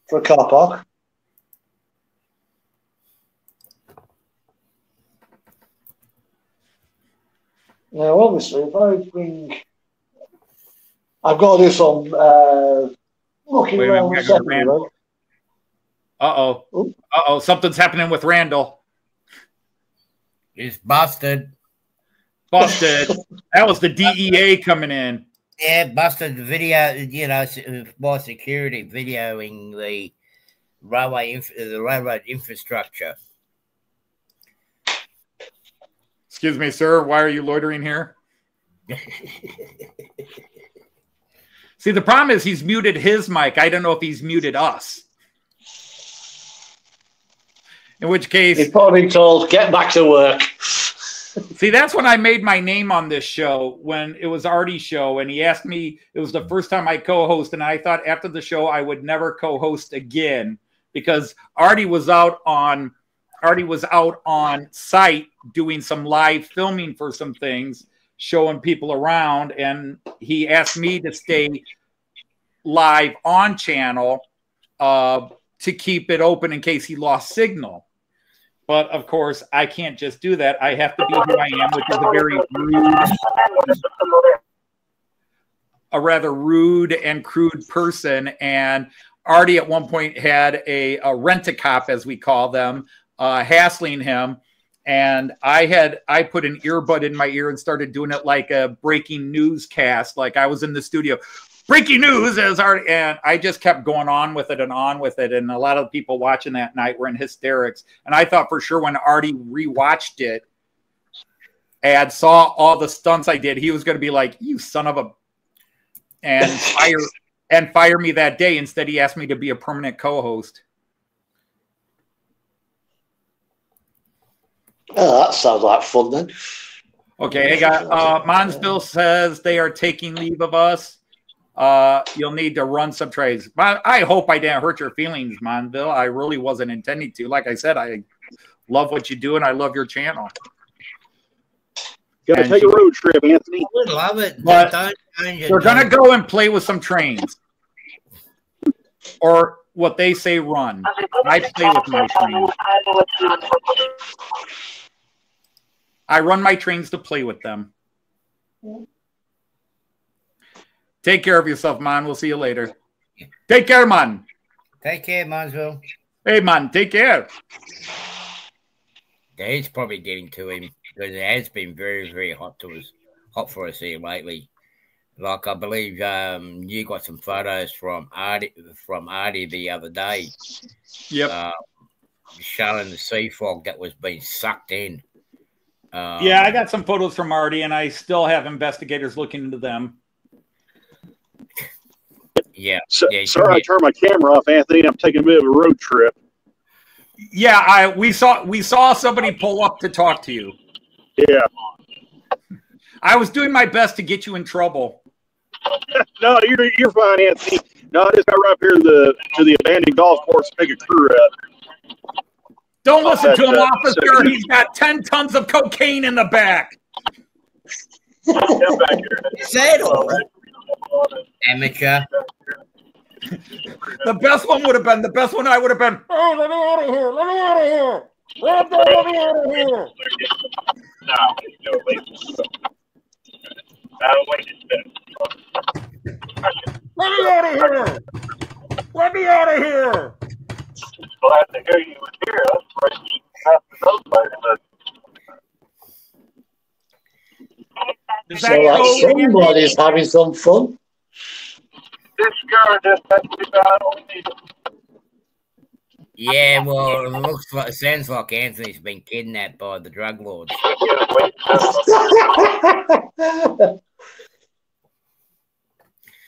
Speaker 5: for a car park. Now, obviously, if I bring... I've got to do some looking around the second row.
Speaker 1: Uh-oh. Uh-oh, something's happening with Randall.
Speaker 4: He's busted.
Speaker 1: Busted. That was the DEA coming in.
Speaker 4: Yeah, busted the video, you know, by security videoing the railroad infrastructure.
Speaker 1: Excuse me, sir. Why are you loitering here? See, the problem is he's muted his mic. I don't know if he's muted us. In which case...
Speaker 5: He's probably told, get back to work.
Speaker 1: See, that's when I made my name on this show, when it was Arty's show, and he asked me, it was the first time I co-host, and I thought after the show I would never co-host again because Arty was out on site doing some live filming for some things, showing people around, and he asked me to stay live on channel to keep it open in case he lost signal. But of course, I can't just do that. I have to be who I am, which is a rather rude and crude person. And Arty at one point had a rent-a-cop, as we call them, hassling him. And I put an earbud in my ear and started doing it like a breaking newscast, like I was in the studio. Breaking news as Arty, and I just kept going on with it and on with it. And a lot of the people watching that night were in hysterics. And I thought for sure when Arty rewatched it and saw all the stunts I did, he was going to be like, "You son of a," and fire me that day. Instead, he asked me to be a permanent co-host.
Speaker 5: Oh, that sounds like fun then.
Speaker 1: Okay, I got Monsville says they are taking leave of us. You'll need to run some trades. I hope I didn't hurt your feelings, Monville. I really wasn't intending to. Like I said, I love what you do and I love your channel.
Speaker 3: Gotta take a road trip, Anthony.
Speaker 4: I would love it.
Speaker 1: But we're gonna go and play with some trains. Or what they say run. I play with my trains. I run my trains to play with them. Take care of yourself, man. We'll see you later. Take care, man.
Speaker 4: Take care, Mansville.
Speaker 1: Hey, man. Take care.
Speaker 4: Yeah, it's probably getting to him because it has been very, very hot for us here lately. Like I believe you got some photos from Arty the other day.
Speaker 1: Yep.
Speaker 4: Showing the sea fog that was being sucked in.
Speaker 1: Yeah, I got some photos from Arty, and I still have investigators looking into them.
Speaker 4: Yeah.
Speaker 3: Sorry, I turned my camera off, Anthony. I'm taking a bit of a road trip.
Speaker 1: Yeah, we saw somebody pull up to talk to you.
Speaker 3: Yeah.
Speaker 1: I was doing my best to get you in trouble.
Speaker 3: No, you're fine, Anthony. No, I just got right up here to the abandoned golf course to pick a crew up.
Speaker 1: Don't listen to him, officer. He's got 10 tons of cocaine in the back.
Speaker 4: Say it all. Amateur.
Speaker 1: The best one would have been, I would have been, oh, let me out of here. Let me out of here. Let me out of here.
Speaker 2: No, wait.
Speaker 1: Let me out of here. Let me out of here.
Speaker 2: Glad to hear you were here.
Speaker 5: Somebody's having some fun.
Speaker 2: This girl just had to be bad.
Speaker 4: Yeah, well, it sounds like Anthony's been kidnapped by the drug lords.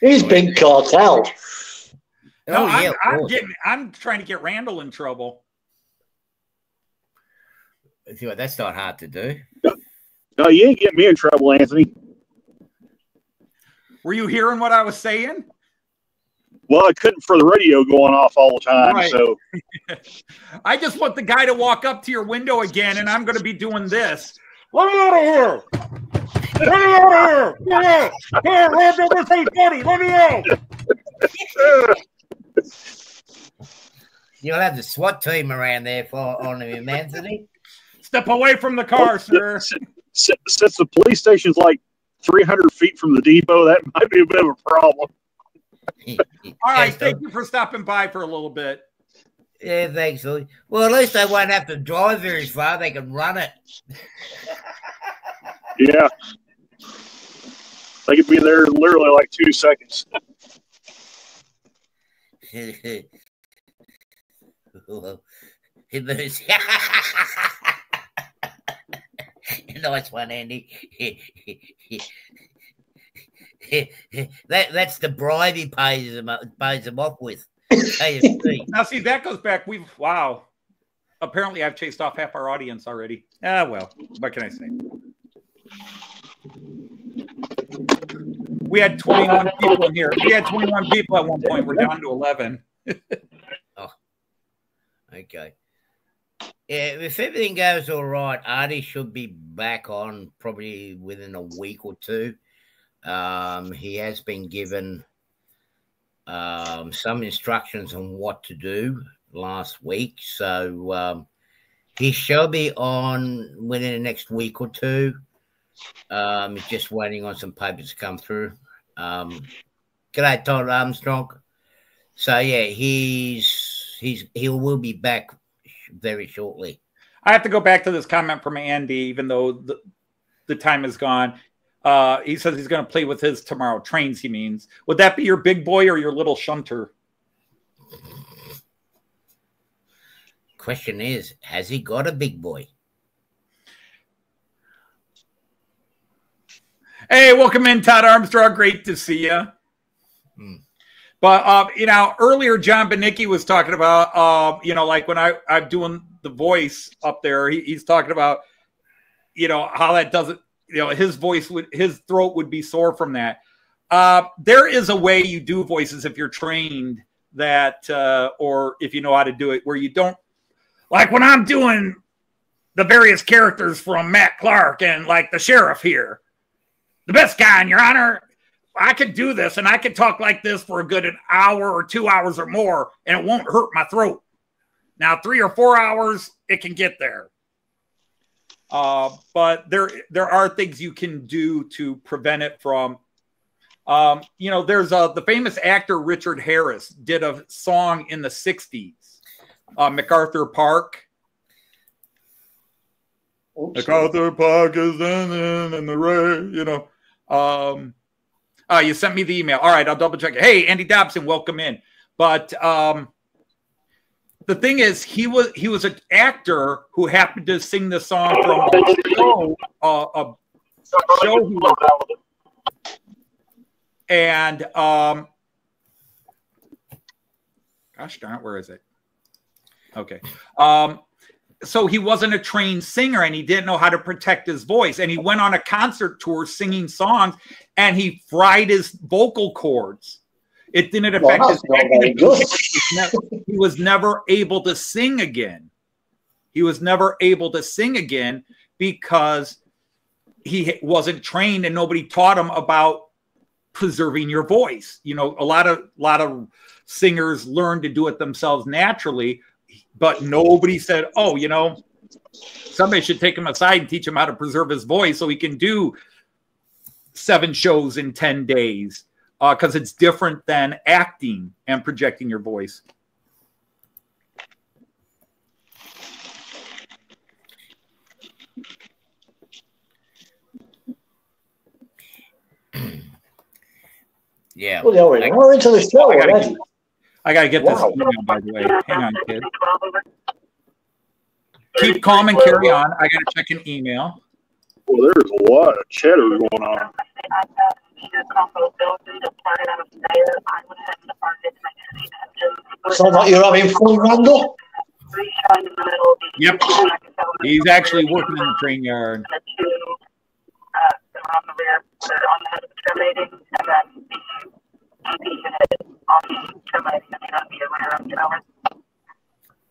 Speaker 5: He's been cartel.
Speaker 1: No,
Speaker 4: yeah,
Speaker 1: I'm trying to get Randall in trouble.
Speaker 4: That's not hard to do.
Speaker 3: No, you ain't getting me in trouble, Anthony.
Speaker 1: Were you hearing what I was saying?
Speaker 3: Well, I couldn't for the radio going off all the time.
Speaker 1: Right.
Speaker 3: So
Speaker 1: I just want the guy to walk up to your window again, and I'm going to be doing this. Let me out of here! Let me out of here! Yeah! Here, Randall, this ain't funny. Let me out!
Speaker 4: You'll have the SWAT team around there on him, Anthony.
Speaker 1: Step away from the car, sir.
Speaker 3: Since the police station's like 300 feet from the depot, that might be a bit of a problem.
Speaker 1: All right, thank you for stopping by for a little bit.
Speaker 4: Yeah, thanks, Louie. Well, at least they won't have to drive very far. They can run it.
Speaker 3: Yeah. They could be there literally like 2 seconds.
Speaker 4: Nice one, Andy. That's the bribe he pays them off with.
Speaker 1: Now, see, that goes back. Wow. Apparently, I've chased off half our audience already. Well, what can I say? We had 21 people in here. We had 21 people at one point. We're down to 11.
Speaker 4: Oh, okay. Yeah, if everything goes all right, Arty should be back on probably within a week or two. He has been given some instructions on what to do last week, so he shall be on within the next week or two. He's just waiting on some papers to come through. G'day, Todd Armstrong. So yeah, he will be back very shortly.
Speaker 1: I have to go back to this comment from Andy, even though the time is gone. He says he's going to play with his tomorrow. Trains, he means. Would that be your big boy or your little shunter?
Speaker 4: Question is, has he got a big boy?
Speaker 1: Hey, welcome in, Todd Armstrong. Great to see you. But, earlier John Benicki was talking about, like when I'm doing the voice up there, he's talking about, how that doesn't, his throat would be sore from that. There is a way you do voices if you're trained that, or if you know how to do it, where you don't, like when I'm doing the various characters from Matt Clark and like the sheriff here, the best guy in your honor, I could do this and I could talk like this for a good an hour or 2 hours or more, and it won't hurt my throat. Now, 3 or 4 hours, it can get there. But there are things you can do to prevent it from. There's the famous actor Richard Harris did a song in the 60s, MacArthur Park. Oops. MacArthur Park is in the rain, you sent me the email. All right, I'll double check it. Hey, Andy Dobson, welcome in. But the thing is, he was an actor who happened to sing the song from a show he was on. And gosh darn it, where is it? Okay. So he wasn't a trained singer and he didn't know how to protect his voice. And he went on a concert tour singing songs and he fried his vocal cords. It didn't affect his He was never able to sing again. He was never able to sing again because he wasn't trained and nobody taught him about preserving your voice. A lot of singers learn to do it themselves naturally. But nobody said, somebody should take him aside and teach him how to preserve his voice so he can do 7 shows in 10 days. Because it's different than acting and projecting your voice.
Speaker 4: Yeah.
Speaker 5: Well, we're into the show already.
Speaker 1: I got to get this email, by the way. Hang on, kid. Keep calm and carry on. I got to check an email.
Speaker 3: Well, there's a lot of chatter going on.
Speaker 5: Sounds like you're having fun, Randall.
Speaker 1: Yep. He's actually working in the train yard.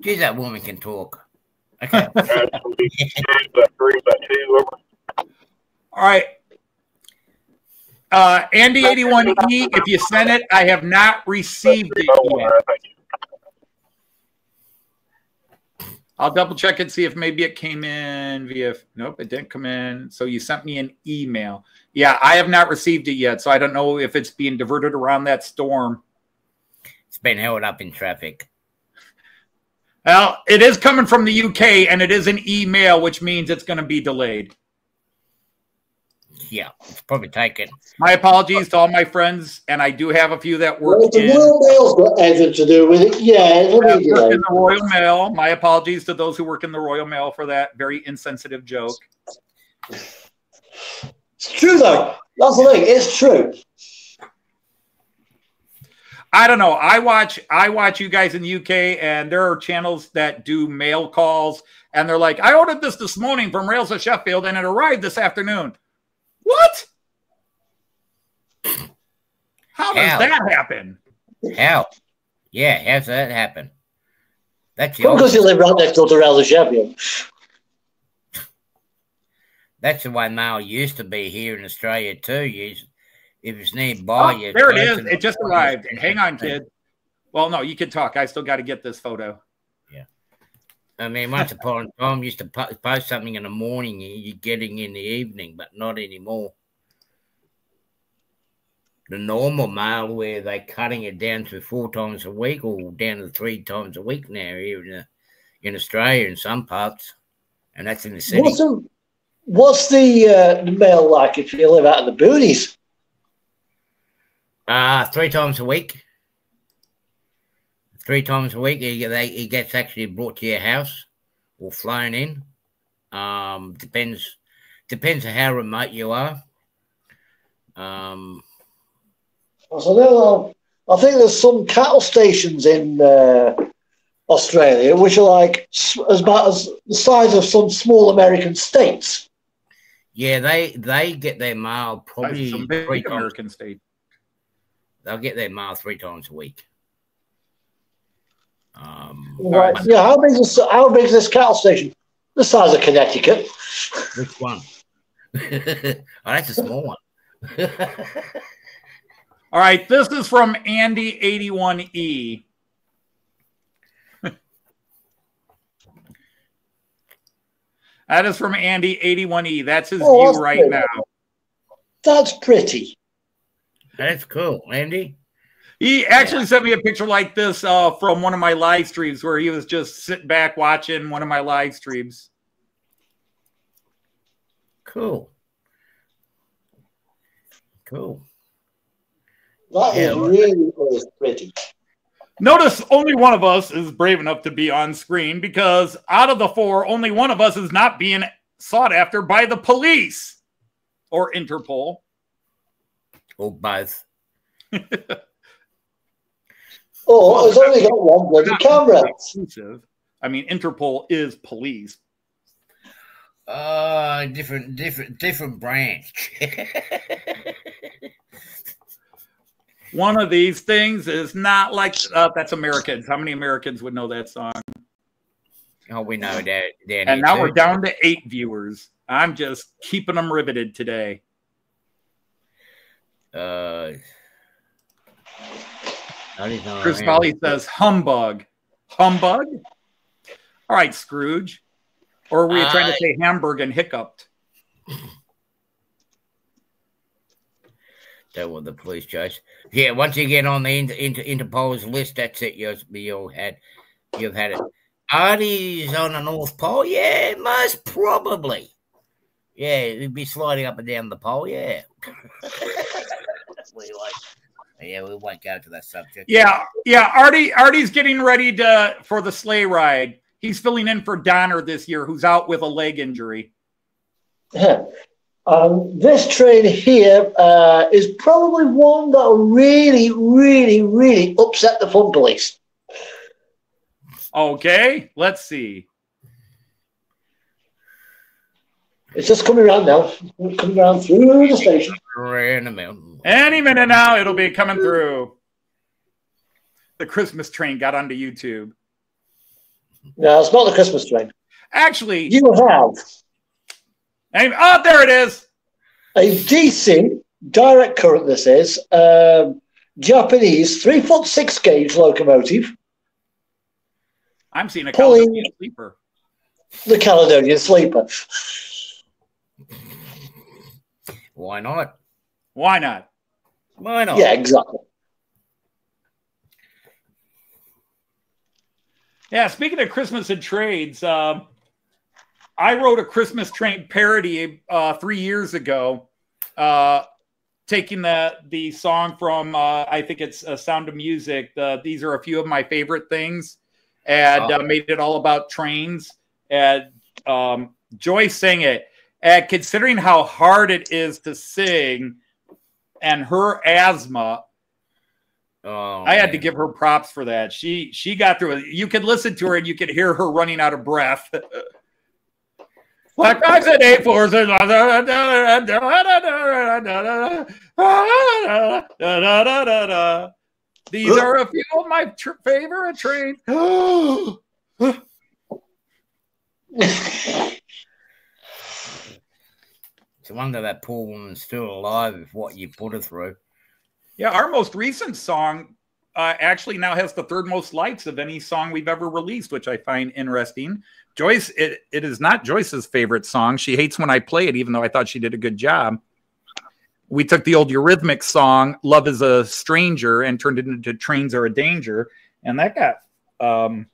Speaker 4: Geez, that woman can talk. Okay.
Speaker 1: All right. Andy81E, if you sent it, I have not received it yet. I'll double check and see if maybe it came in via, nope, it didn't come in. So you sent me an email. Yeah, I have not received it yet. So I don't know if it's being diverted around that storm.
Speaker 4: It's been held up in traffic.
Speaker 1: Well, it is coming from the UK and it is an email, which means it's going to be delayed.
Speaker 4: Yeah, it's probably taken.
Speaker 1: My apologies to all my friends, and I do have a few that work in.
Speaker 5: The Royal Mail's got anything to do with it. Yeah, it'll be
Speaker 1: work in the Royal Mail. My apologies to those who work in the Royal Mail for that very insensitive joke.
Speaker 5: It's true, though. That's the thing. It's true.
Speaker 1: I don't know. I watch you guys in the UK, and there are channels that do mail calls, and they're like, I ordered this morning from Rails of Sheffield, and it arrived this afternoon. What? How does that happen?
Speaker 4: How? Yeah, how's that happen? That's
Speaker 5: because you live right next door to Rails of Sheffield.
Speaker 4: That's the way mail used to be here in Australia too. If it's nearby,
Speaker 1: oh, there it is. It just arrived. Hang on, kid. Well, no, you can talk. I still got to get this photo.
Speaker 4: Yeah. I mean, once upon a time, used to post something in the morning, you're getting in the evening, but not anymore. The normal mail where they're cutting it down to 4 times a week or down to 3 times a week now here in Australia in some parts, and that's in the city.
Speaker 5: What's the mail like if you live out in the boonies?
Speaker 4: 3 times a week. 3 times a week, it gets actually brought to your house or flown in. Depends on how remote you are.
Speaker 5: So I think there's some cattle stations in Australia which are like about as the size of some small American states.
Speaker 4: Yeah, they get their mail probably
Speaker 1: some big American state.
Speaker 4: They'll get their mail 3 times a week.
Speaker 5: Right. Yeah, how big is this cattle station? The size of Connecticut.
Speaker 4: Which one? Oh, that's a small one.
Speaker 1: All right, this is from Andy81E. That is from Andy81E. That's his view right pretty. Now.
Speaker 5: That's pretty.
Speaker 4: That's cool, Andy.
Speaker 1: He actually sent me a picture like this from one of my live streams where he was just sitting back watching one of my live streams.
Speaker 4: Cool. Cool.
Speaker 5: That is really pretty.
Speaker 1: Notice only one of us is brave enough to be on screen because out of the 4, only one of us is not being sought after by the police or Interpol.
Speaker 4: Or both.
Speaker 5: Oh, it's only got one bloody camera.
Speaker 1: I mean, Interpol is police.
Speaker 4: Different branch.
Speaker 1: One of these things is not like that's Americans. How many Americans would know that song?
Speaker 4: Oh, we know that.
Speaker 1: And now we're down to 8 viewers. I'm just keeping them riveted today. Chris Foley says humbug. Humbug? All right, Scrooge. Or were you trying to say Hamburg and hiccuped?
Speaker 4: That was the police chase. Yeah, once you get on the Interpol's list, that's it. You've had it. Arty's on the North Pole? Yeah, most probably. Yeah, he'd be sliding up and down the pole, yeah. Yeah, we won't go to that subject.
Speaker 1: Yeah. Arty's getting ready for the sleigh ride. He's filling in for Donner this year, who's out with a leg injury.
Speaker 5: This train here is probably one that will really, really, really upset the fun police.
Speaker 1: Okay, let's see.
Speaker 5: It's just coming around now. Coming around through the station.
Speaker 1: Any minute now, it'll be coming through. The Christmas train got onto YouTube.
Speaker 5: No, it's not the Christmas train.
Speaker 1: Actually,
Speaker 5: you have.
Speaker 1: Oh, there it is.
Speaker 5: A DC direct current. This is Japanese 3-foot-6 gauge locomotive.
Speaker 1: I'm seeing a Caledonian Sleeper.
Speaker 5: The Caledonian Sleeper.
Speaker 4: Why not?
Speaker 1: Why not?
Speaker 4: Why not?
Speaker 5: Yeah, exactly.
Speaker 1: Yeah, speaking of Christmas and trades, I wrote a Christmas train parody 3 years ago, taking the song from, I think it's Sound of Music. These are a few of my favorite things, and made it all about trains. And Joyce sang it. And considering how hard it is to sing and her asthma, I had to give her props for that. She got through it. You could listen to her and you could hear her running out of breath. Like 5s and 8-4s. These are a few of my favorite trains.
Speaker 4: It's a wonder that poor woman's still alive with what you put her through.
Speaker 1: Yeah, our most recent song actually now has the 3rd most likes of any song we've ever released, which I find interesting. Joyce, it is not Joyce's favorite song. She hates when I play it, even though I thought she did a good job. We took the old Eurythmics song, Love is a Stranger, and turned it into Trains Are a Danger. And that got the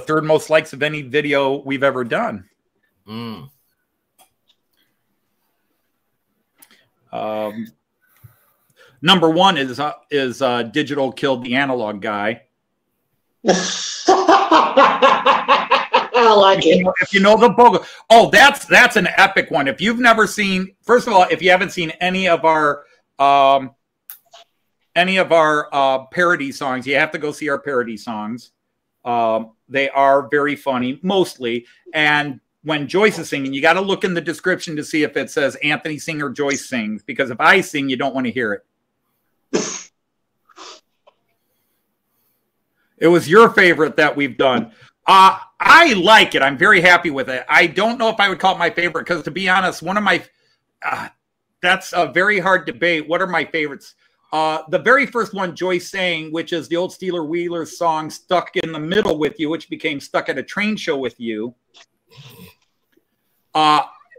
Speaker 1: 3rd most likes of any video we've ever done.
Speaker 4: Mm.
Speaker 1: Number 1 is Digital Killed the Analog Guy.
Speaker 5: I like it.
Speaker 1: If you know the Bogo. Oh, that's an epic one. If you've never seen, first of all, if you haven't seen any of our parody songs, you have to go see our parody songs. They are very funny, mostly. And when Joyce is singing, you got to look in the description to see if it says Anthony sing or Joyce sings, because if I sing, you don't want to hear it. It was your favorite that we've done. I like it. I'm very happy with it. I don't know if I would call it my favorite, because to be honest, one of my that's a very hard debate. What are my favorites? The very first one Joyce sang, which is the old Steeler Wheeler song Stuck in the Middle with You, which became Stuck at a Train Show with You,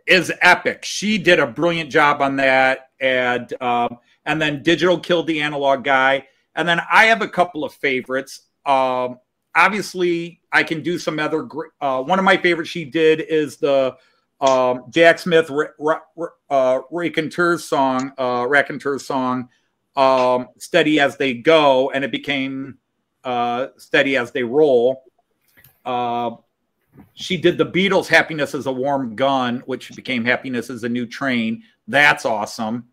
Speaker 1: is epic. She did a brilliant job on that. And then Digital Killed the Analog Guy. And then I have a couple of favorites. Obviously, I can do some other. One of my favorites she did is the Jack Smith Raconteur song, Steady As They Go, and it became Steady As They Roll. She did the Beatles' Happiness is a Warm Gun, which became Happiness is a New Train. That's awesome.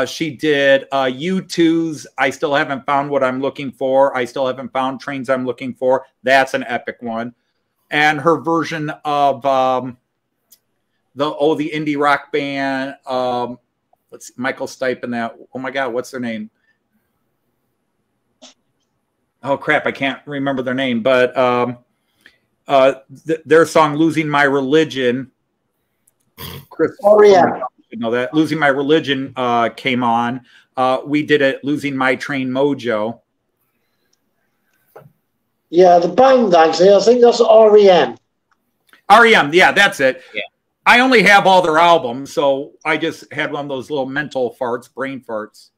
Speaker 1: She did U2's I Still Haven't Found What I'm Looking For. I Still Haven't Found Trains I'm Looking For. That's an epic one. And her version of the indie rock band, let's see, Michael Stipe and that. Oh my God, what's their name? Oh crap, I can't remember their name, but their song Losing My Religion. Chris,
Speaker 5: yeah.
Speaker 1: You know that Losing My Religion came on. We did it Losing My Train Mojo.
Speaker 5: Yeah, the band actually, I think that's REM.
Speaker 1: REM, yeah, that's it.
Speaker 4: Yeah.
Speaker 1: I only have all their albums, so I just had one of those little mental farts, brain farts.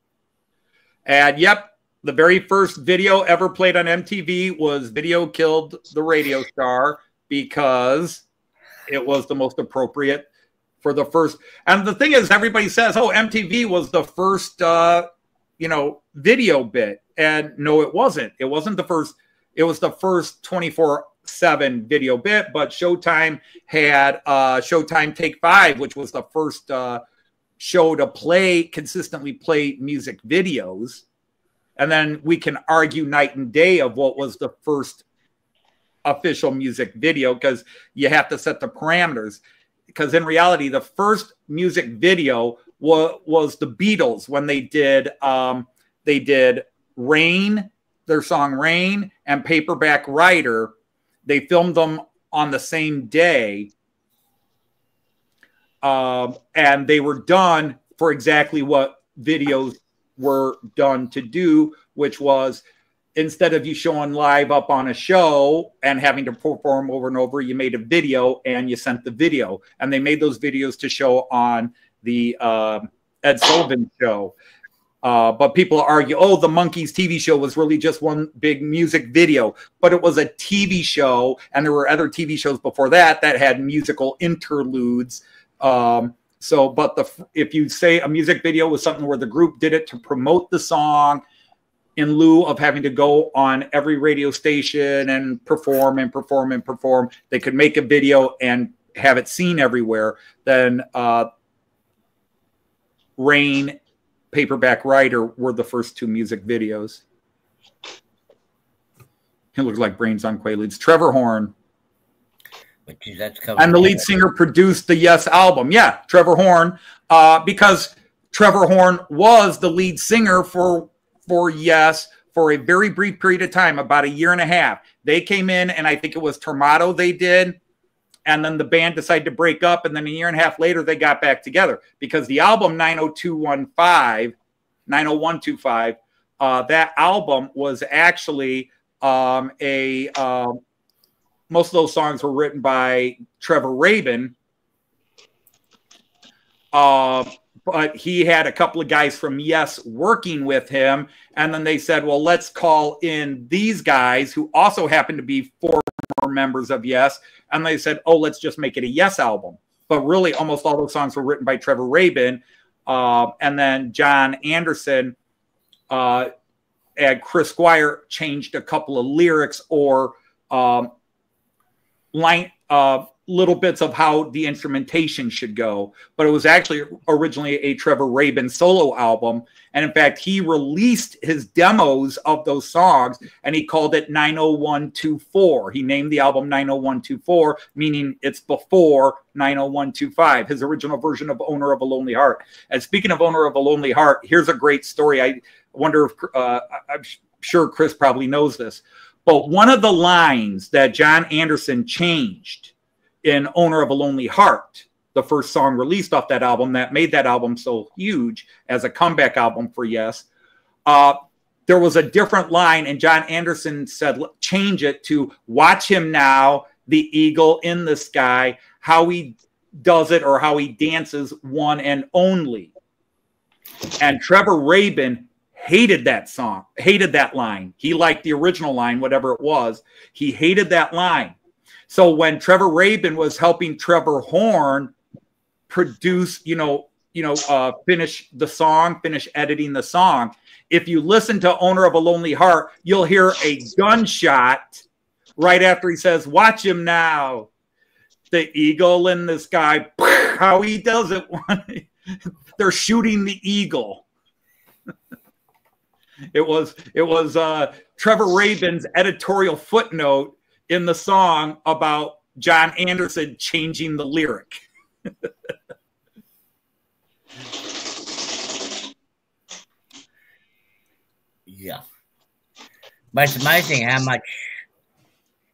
Speaker 1: And yep, the very first video ever played on MTV was Video Killed the Radio Star, because it was the most appropriate for the first. And the thing is, everybody says, oh, MTV was the first, video bit. And no, it wasn't. It wasn't the first. It was the first 24 7 video bit, but Showtime had Showtime Take 5, which was the first show to consistently play music videos. And then we can argue night and day of what was the first official music video, because you have to set the parameters. Because in reality, the first music video was the Beatles when they did Rain, their song Rain, and Paperback Writer. They filmed them on the same day. And they were done for exactly what videos were done to do, which was, instead of you showing live up on a show and having to perform over and over, you made a video and you sent the video. And they made those videos to show on the Ed Sullivan show. But people argue, oh, the Monkees TV show was really just one big music video. But it was a TV show, and there were other TV shows before that that had musical interludes. If you say a music video was something where the group did it to promote the song, in lieu of having to go on every radio station and perform, they could make a video and have it seen everywhere. Then Rain, Paperback Writer were the first 2 music videos. He looks like brains on Quaaludes. Trevor Horn. And the lead singer produced the Yes album. Yeah, Trevor Horn, because Trevor Horn was the lead singer for Yes for a very brief period of time, about 1.5 years. They came in, and I think it was Tormato they did, and then the band decided to break up, and then 1.5 years later they got back together, because the album 90125, that album was actually most of those songs were written by Trevor Rabin, but he had a couple of guys from Yes working with him, and then they said, well, let's call in these guys who also happen to be former members of Yes, and they said, oh, let's just make it a Yes album. But really, almost all those songs were written by Trevor Rabin, and then John Anderson and Chris Squire changed a couple of lyrics or little bits of how the instrumentation should go. But it was actually originally a Trevor Rabin solo album. And in fact, he released his demos of those songs, and he called it 90124. He named the album 90124, meaning it's before 90125, his original version of Owner of a Lonely Heart. And speaking of Owner of a Lonely Heart, here's a great story. I wonder if, I'm sure Chris probably knows this, but one of the lines that John Anderson changed in Owner of a Lonely Heart, the first song released off that album that made that album so huge as a comeback album for Yes, there was a different line, and John Anderson said, change it to "Watch him now, the eagle in the sky, how he does it or how he dances, one and only." And Trevor Rabin hated that song, hated that line. He liked the original line, whatever it was. He hated that line. So when Trevor Rabin was helping Trevor Horn produce, finish the song, finish editing the song, if you listen to Owner of a Lonely Heart, you'll hear a gunshot right after he says, "Watch him now, the eagle in the sky." How he does it. They're shooting the eagle. It was Trevor Rabin's editorial footnote in the song about John Anderson changing the lyric.
Speaker 4: Yeah. But it's amazing how much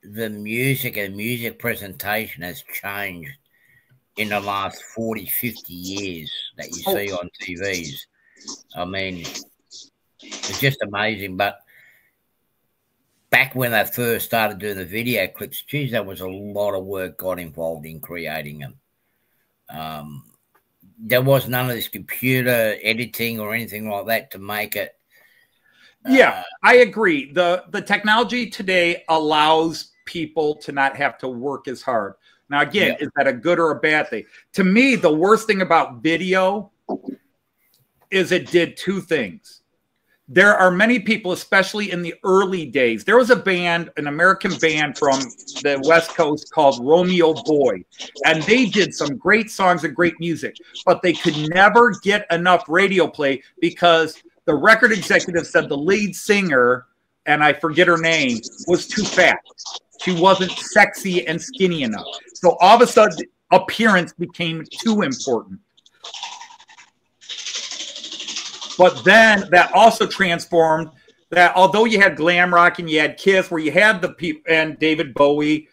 Speaker 4: the music and music presentation has changed in the last 40, 50 years that you see on TVs. I mean, it's just amazing. But back when they first started doing the video clips, geez, there was a lot of work got involved in creating them. There was none of this computer editing or anything like that to make it.
Speaker 1: Yeah, I agree. The technology today allows people to not have to work as hard. Now, again, is that a good or a bad thing? To me, the worst thing about video is it did two things. there are many people, especially in the early days. There was a band, an American band from the West Coast called Romeo Boy, and they did some great songs and great music, but they could never get enough radio play because the record executive said the lead singer, and I forget her name, was too fat. She wasn't sexy and skinny enough. So all of a sudden, appearance became too important. But then that also transformed that, although you had glam rock and you had Kiss, where you had the people, and David Bowie,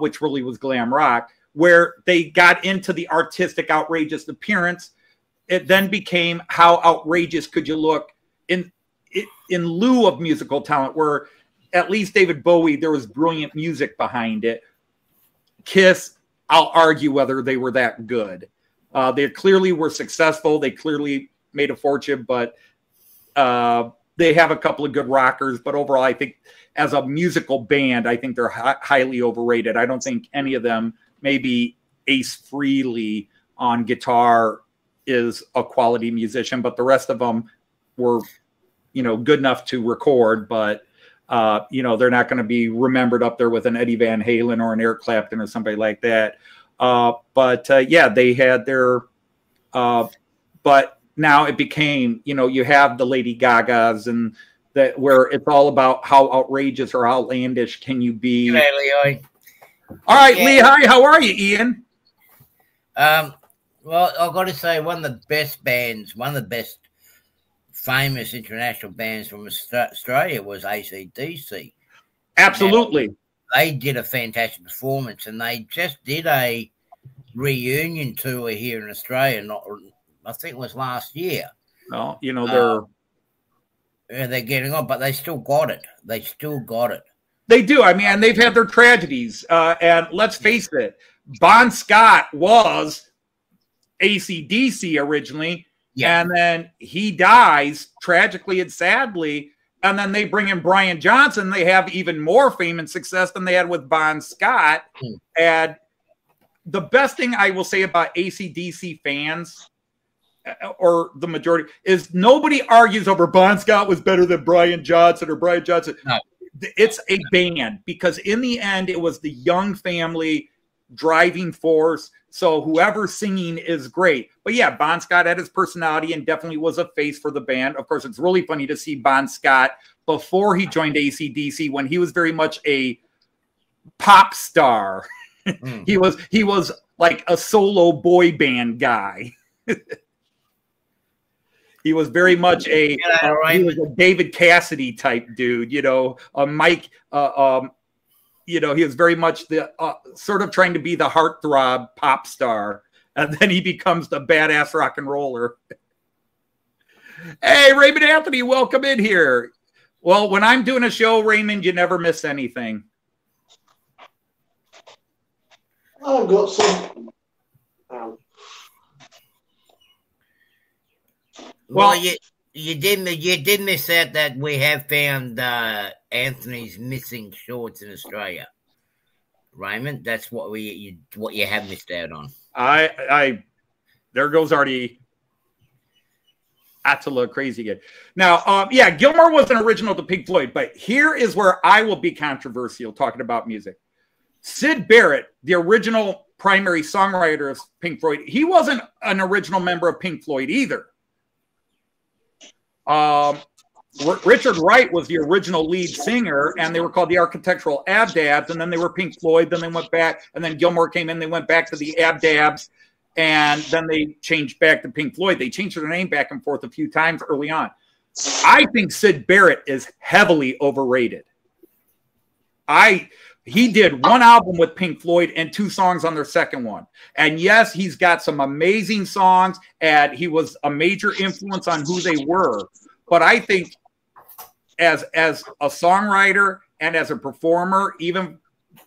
Speaker 1: which really was glam rock, where they got into the artistic, outrageous appearance. It then became how outrageous could you look in lieu of musical talent, where at least David Bowie, there was brilliant music behind it. Kiss, I'll argue whether they were that good. They clearly were successful. They clearly made a fortune, but they have a couple of good rockers. But overall, I think as a musical band, I think they're highly overrated. I don't think any of them, maybe Ace Frehley on guitar is a quality musician, but the rest of them were, good enough to record, but they're not going to be remembered up there with an Eddie Van Halen or an Eric Clapton or somebody like that. They had their, but now it became, you have the Lady Gagas and that where it's all about how outrageous or outlandish can you be.
Speaker 4: Hey, Leo.
Speaker 1: All right, yeah. Lee, hi, how are you, Ian?
Speaker 4: Well, I've got to say one of the best bands, one of the best famous international bands from Australia was AC/DC.
Speaker 1: Absolutely.
Speaker 4: Now, they did a fantastic performance, and they just did a reunion tour here in Australia. I think it was last year.
Speaker 1: Well,
Speaker 4: they're getting on, but they still got it. They still got it.
Speaker 1: They do. I mean, and they've had their tragedies. And let's face it, Bon Scott was AC/DC originally. Yeah. And then he dies tragically and sadly. And then they bring in Brian Johnson. They have even more fame and success than they had with Bon Scott. And the best thing I will say about AC/DC fans, or the majority, is nobody argues over Bon Scott was better than Brian Johnson or Brian Johnson. No. It's a band, because in the end, it was the young family driving force. So whoever's singing is great. But yeah, Bon Scott had his personality and definitely was a face for the band. Of course, it's really funny to see Bon Scott before he joined AC/DC, when he was very much a pop star. He was like a solo boy band guy. He was very much he was a David Cassidy type dude, a Mike, he was very much the sort of trying to be the heartthrob pop star. And then he becomes the badass rock and roller. Hey, Raymond Anthony, welcome in here. Well, when I'm doing a show, Raymond, you never miss anything.
Speaker 5: I've got some.
Speaker 4: Well, you did miss out that we have found Anthony's missing shorts in Australia, Raymond. That's what you have missed out on.
Speaker 1: There goes Arty. That's a little crazy again. Now, Gilmour wasn't original to Pink Floyd, but here is where I will be controversial talking about music. Syd Barrett, the original primary songwriter of Pink Floyd, he wasn't an original member of Pink Floyd either. Richard Wright was the original lead singer, and they were called the Architectural Abdabs, and then they were Pink Floyd, then they went back, and then Gilmour came in, they went back to the Abdabs, and then they changed back to Pink Floyd. They changed their name back and forth a few times early on. I think Syd Barrett is heavily overrated. He did one album with Pink Floyd and 2 songs on their second one. And yes, he's got some amazing songs, and he was a major influence on who they were. But I think as a songwriter and as a performer, even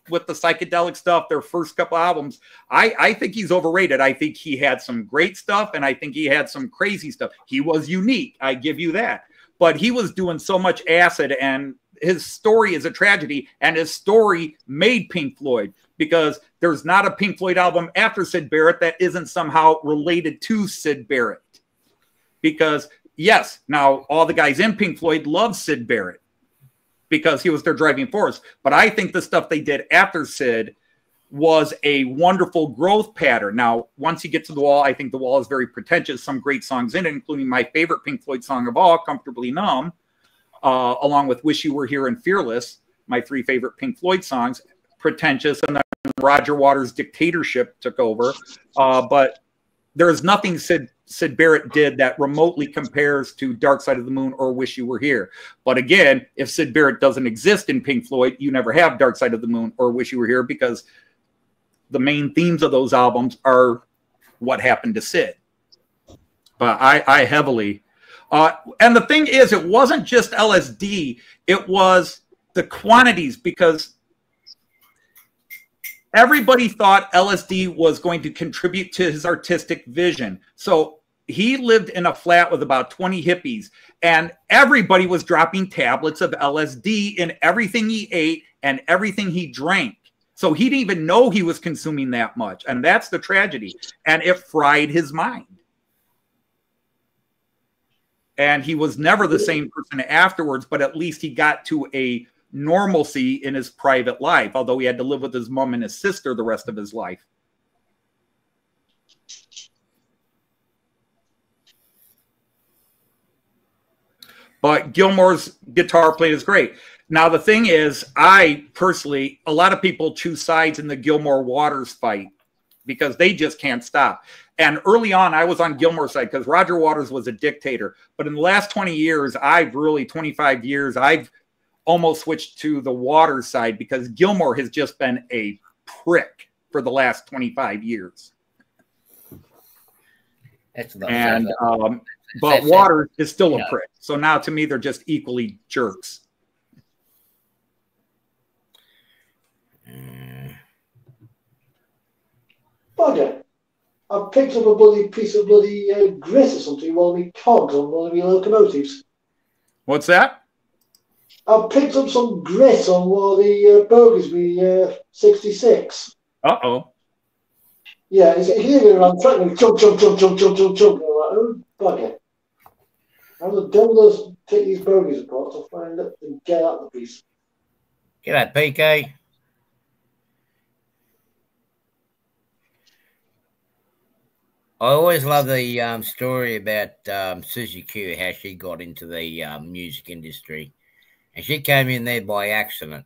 Speaker 1: with the psychedelic stuff, their first couple albums, I think he's overrated. I think he had some great stuff, and I think he had some crazy stuff. He was unique. I give you that. But he was doing so much acid, and his story is a tragedy, and his story made Pink Floyd, because there's not a Pink Floyd album after Syd Barrett that isn't somehow related to Syd Barrett, because yes, now all the guys in Pink Floyd love Syd Barrett because he was their driving force. But I think the stuff they did after Syd was a wonderful growth pattern. Now, once you get to The Wall, I think The Wall is very pretentious. Some great songs in it, including my favorite Pink Floyd song of all, Comfortably Numb, along with Wish You Were Here and Fearless, my 3 favorite Pink Floyd songs. Pretentious, and then Roger Waters' dictatorship took over. But there is nothing Syd Barrett did that remotely compares to Dark Side of the Moon or Wish You Were Here. But again, if Syd Barrett doesn't exist in Pink Floyd, you never have Dark Side of the Moon or Wish You Were Here, because the main themes of those albums are what happened to Syd. But I heavily... and the thing is, it wasn't just LSD. It was the quantities, because everybody thought LSD was going to contribute to his artistic vision. So he lived in a flat with about 20 hippies, and everybody was dropping tablets of LSD in everything he ate and everything he drank. So he didn't even know he was consuming that much. And that's the tragedy. And it fried his mind. And he was never the same person afterwards, but at least he got to a normalcy in his private life, although he had to live with his mom and his sister the rest of his life. But Gilmour's guitar playing is great. Now, the thing is, I personally, a lot of people choose sides in the Gilmour-Waters fight because they just can't stop. And early on, I was on Gilmour's side because Roger Waters was a dictator. But in the last 20 years, 25 years, I've almost switched to the Waters side because Gilmour has just been a prick for the last 25 years. But Waters is still a prick. So now to me, they're just equally jerks.
Speaker 5: Bugger. I picked up a bloody piece of bloody grit or something, one of my cogs on one of my locomotives.
Speaker 1: What's that?
Speaker 5: I picked up some grit on one of the bogies with 66.
Speaker 1: Uh-oh.
Speaker 5: Yeah, he's here around threatening, chunk. I'm like, oh, bugger. How the devil does take these bogies apart to find it and get out of the piece?
Speaker 4: G'day, PK. I always love the story about Susie Q, how she got into the music industry. And she came in there by accident.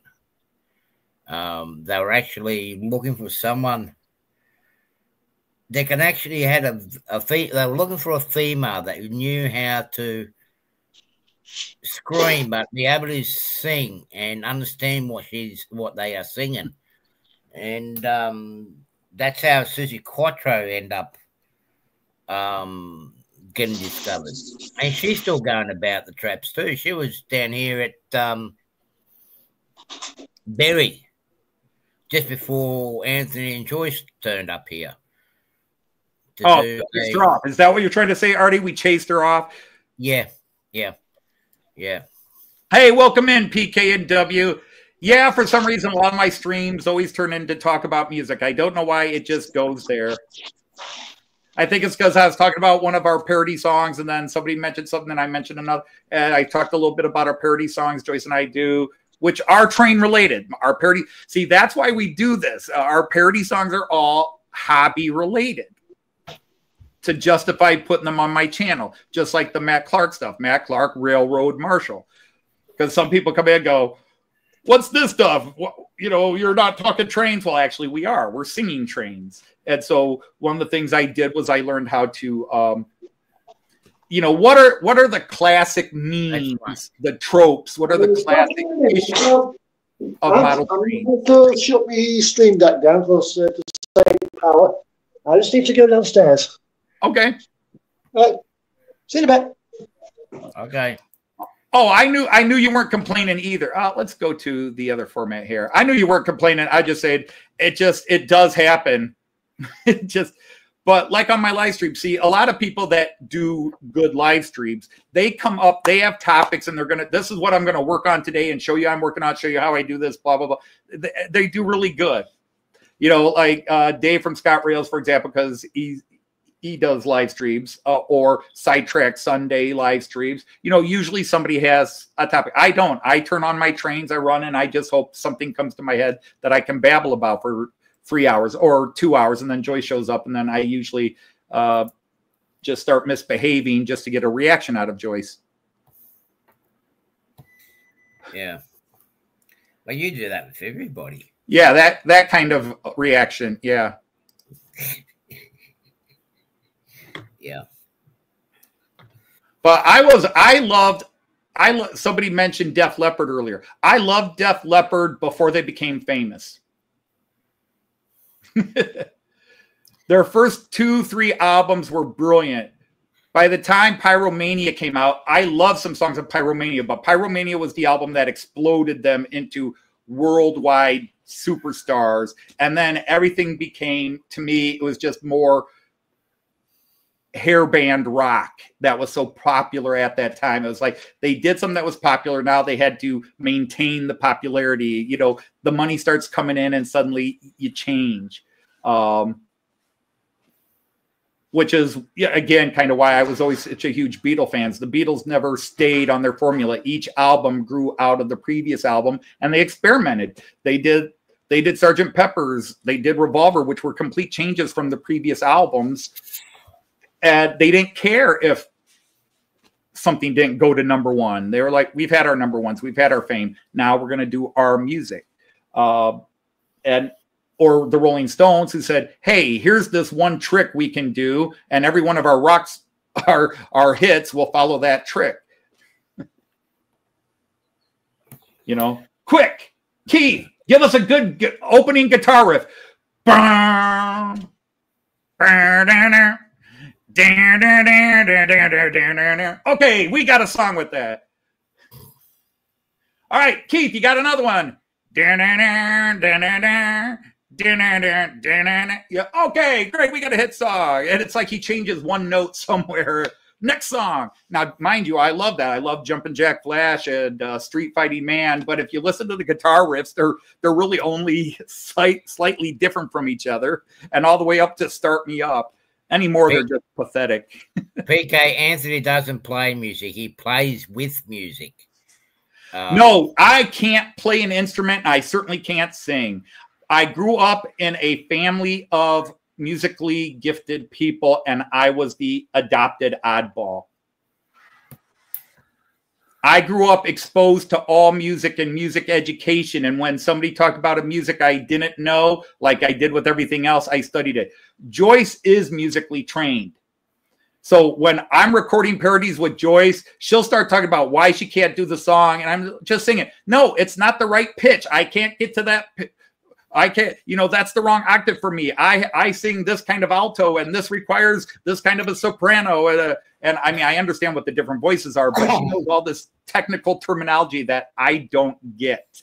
Speaker 4: They were actually looking for someone. They can actually had they were looking for a female that knew how to scream, but be able to sing and understand what they are singing. And that's how Susie Quattro ended up getting discovered. And she's still going about the traps too. She was down here at Berry just before Anthony and Joyce turned up here.
Speaker 1: Chased her off. Is that what you're trying to say, Arty? We chased her off?
Speaker 4: Yeah.
Speaker 1: Hey, welcome in, PK and W. Yeah, for some reason, a lot of my streams always turn into talk about music. I don't know why, it just goes there. I think it's because I was talking about one of our parody songs, and then somebody mentioned something, and I mentioned another. And I talked a little bit about our parody songs, Joyce and I do, which are train related. Our parody. See, that's why we do this. Our parody songs are all hobby related to justify putting them on my channel, just like the Matt Clark stuff. Matt Clark, Railroad Marshal. Because some people come in and go, what's this stuff? You know, you're not talking trains. Well, actually, we are. We're singing trains. And so one of the things I did was I learned how to, you know, what are the classic memes, the tropes? What are the classic issues of model trains?
Speaker 5: I'm going to shut my stream deck down to save power. I just need to go downstairs.
Speaker 1: Okay.
Speaker 5: Right. See you in a bit.
Speaker 4: Okay.
Speaker 1: Oh, I knew you weren't complaining either. Let's go to the other format here. I knew you weren't complaining. I just said it does happen. But like on my live stream, see, a lot of people that do good live streams, they come up, they have topics, and this is what I'm gonna work on today and show you I'm working on, show you how I do this, blah blah blah. They do really good. You know, like Dave from Scott Rails, for example, because he does live streams or Sidetrack Sunday live streams. You know, usually somebody has a topic. I don't. I turn on my trains, I run, and I just hope something comes to my head that I can babble about for 3 hours or 2 hours, and then Joyce shows up, and then I usually just start misbehaving just to get a reaction out of Joyce.
Speaker 4: Yeah. Well, you do that with everybody.
Speaker 1: Yeah, that kind of reaction. Yeah.
Speaker 4: Yeah.
Speaker 1: But somebody mentioned Def Leppard earlier. I loved Def Leppard before they became famous. Their first 2-3 albums were brilliant. By the time Pyromania came out, I loved some songs of Pyromania, but Pyromania was the album that exploded them into worldwide superstars. And then everything became, to me, it was just more hairband rock that was so popular at that time. It was like they did something that was popular. Now they had to maintain the popularity. You know, the money starts coming in and suddenly you change. Which is, yeah, again, kind of why I was always such a huge Beatle fan. The Beatles never stayed on their formula. Each album grew out of the previous album, and they experimented. They did Sgt. Pepper's, they did Revolver, which were complete changes from the previous albums. And they didn't care if something didn't go to #1. They were like, we've had our #1s, we've had our fame. Now we're going to do our music. Or the Rolling Stones, who said, hey, here's this one trick we can do, and every one of our rocks, our hits will follow that trick. You know, quick, Keith, give us a good opening guitar riff. Okay, we got a song with that. All right, Keith, you got another one. Yeah, okay, great, we got a hit song. And it's like he changes one note somewhere. Next song. Now, mind you, I love that. I love Jumpin' Jack Flash and Street Fighting Man. But if you listen to the guitar riffs, they're really only slightly different from each other. And all the way up to Start Me Up. Anymore, they're just pathetic.
Speaker 4: PK, Anthony doesn't play music. He plays with music.
Speaker 1: No, I can't play an instrument. I certainly can't sing. I grew up in a family of musically gifted people, and I was the adopted oddball. I grew up exposed to all music and music education, and when somebody talked about a music I didn't know, like I did with everything else, I studied it. Joyce is musically trained. So when I'm recording parodies with Joyce, she'll start talking about why she can't do the song, and I'm just singing. No, it's not the right pitch. I can't get to that pitch. I can't, you know, that's the wrong octave for me. I sing this kind of alto, and this requires this kind of a soprano. And I mean, I understand what the different voices are, but she knows all this technical terminology that I don't get.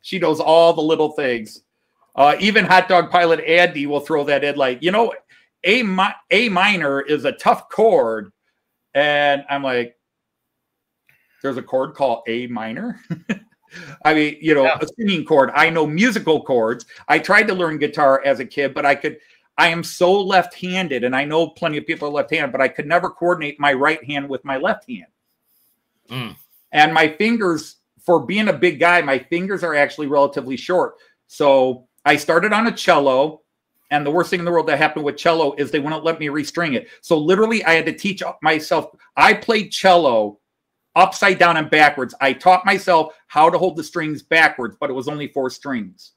Speaker 1: She knows all the little things. Even Hot Dog Pilot Andy will throw that in, like, you know, A minor is a tough chord. And I'm like, there's a chord called A minor? I mean, you know, a singing chord. I know musical chords. I tried to learn guitar as a kid, but I am so left-handed, and I know plenty of people are left-handed, but I could never coordinate my right hand with my left hand. And my fingers, for being a big guy, my fingers are actually relatively short. So I started on a cello, and the worst thing in the world that happened with cello is they wouldn't let me restring it. So literally I had to teach myself. I played cello upside down and backwards. I taught myself how to hold the strings backwards, but it was only 4 strings.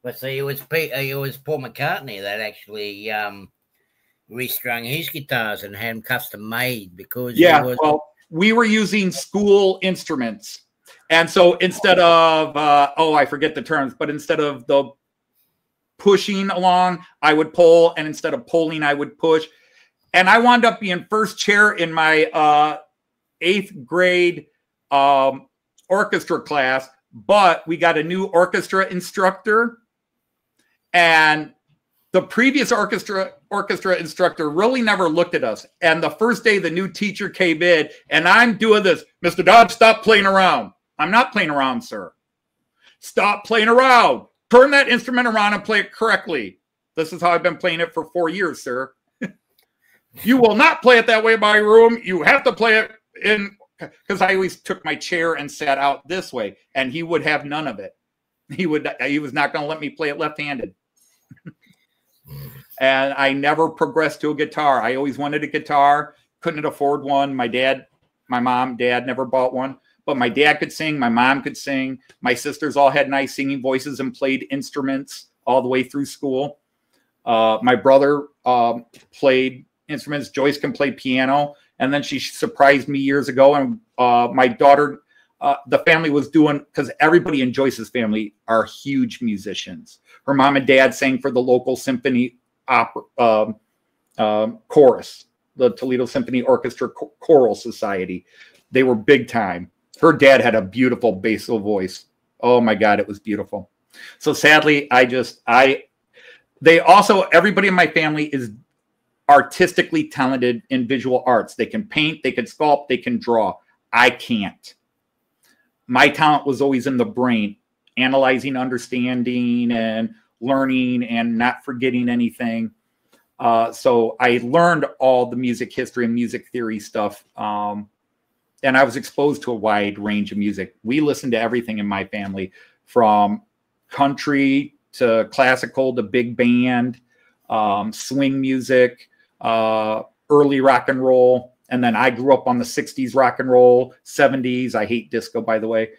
Speaker 4: But see, it was Paul McCartney that actually restrung his guitars and had them custom made because
Speaker 1: well, we were using school instruments, and so instead of I forget the terms, but instead of the pushing along, I would pull, and instead of pulling, I would push, and I wound up being first chair in my 8th grade orchestra class, but we got a new orchestra instructor, and the previous orchestra instructor really never looked at us. And the first day the new teacher came in, and I'm doing this, Mr. Dodge, stop playing around. I'm not playing around, sir. Stop playing around. Turn that instrument around and play it correctly. This is how I've been playing it for 4 years, sir. You will not play it that way in my room. You have to play it in, because I always took my chair and sat out this way, and he would have none of it. He was not going to let me play it left-handed. And I never progressed to a guitar. I always wanted a guitar, couldn't afford one. My mom, dad never bought one, but my dad could sing. My mom could sing. My sisters all had nice singing voices and played instruments all the way through school. My brother played instruments. Joyce can play piano. And then she surprised me years ago. And my daughter, the family was doing, because everybody in Joyce's family are huge musicians. Her mom and dad sang for the local symphony opera chorus, the Toledo Symphony Orchestra Choral Society. They were big time. Her dad had a beautiful basso voice. Oh my God, it was beautiful. So sadly, everybody in my family is artistically talented in visual arts. They can paint, they can sculpt, they can draw. I can't. My talent was always in the brain, analyzing, understanding, and learning, and not forgetting anything. So I learned all the music history and music theory stuff. And I was exposed to a wide range of music. We listened to everything in my family, from country to classical to big band, swing music, early rock and roll. And then I grew up on the 60s rock and roll, 70s. I hate disco, by the way.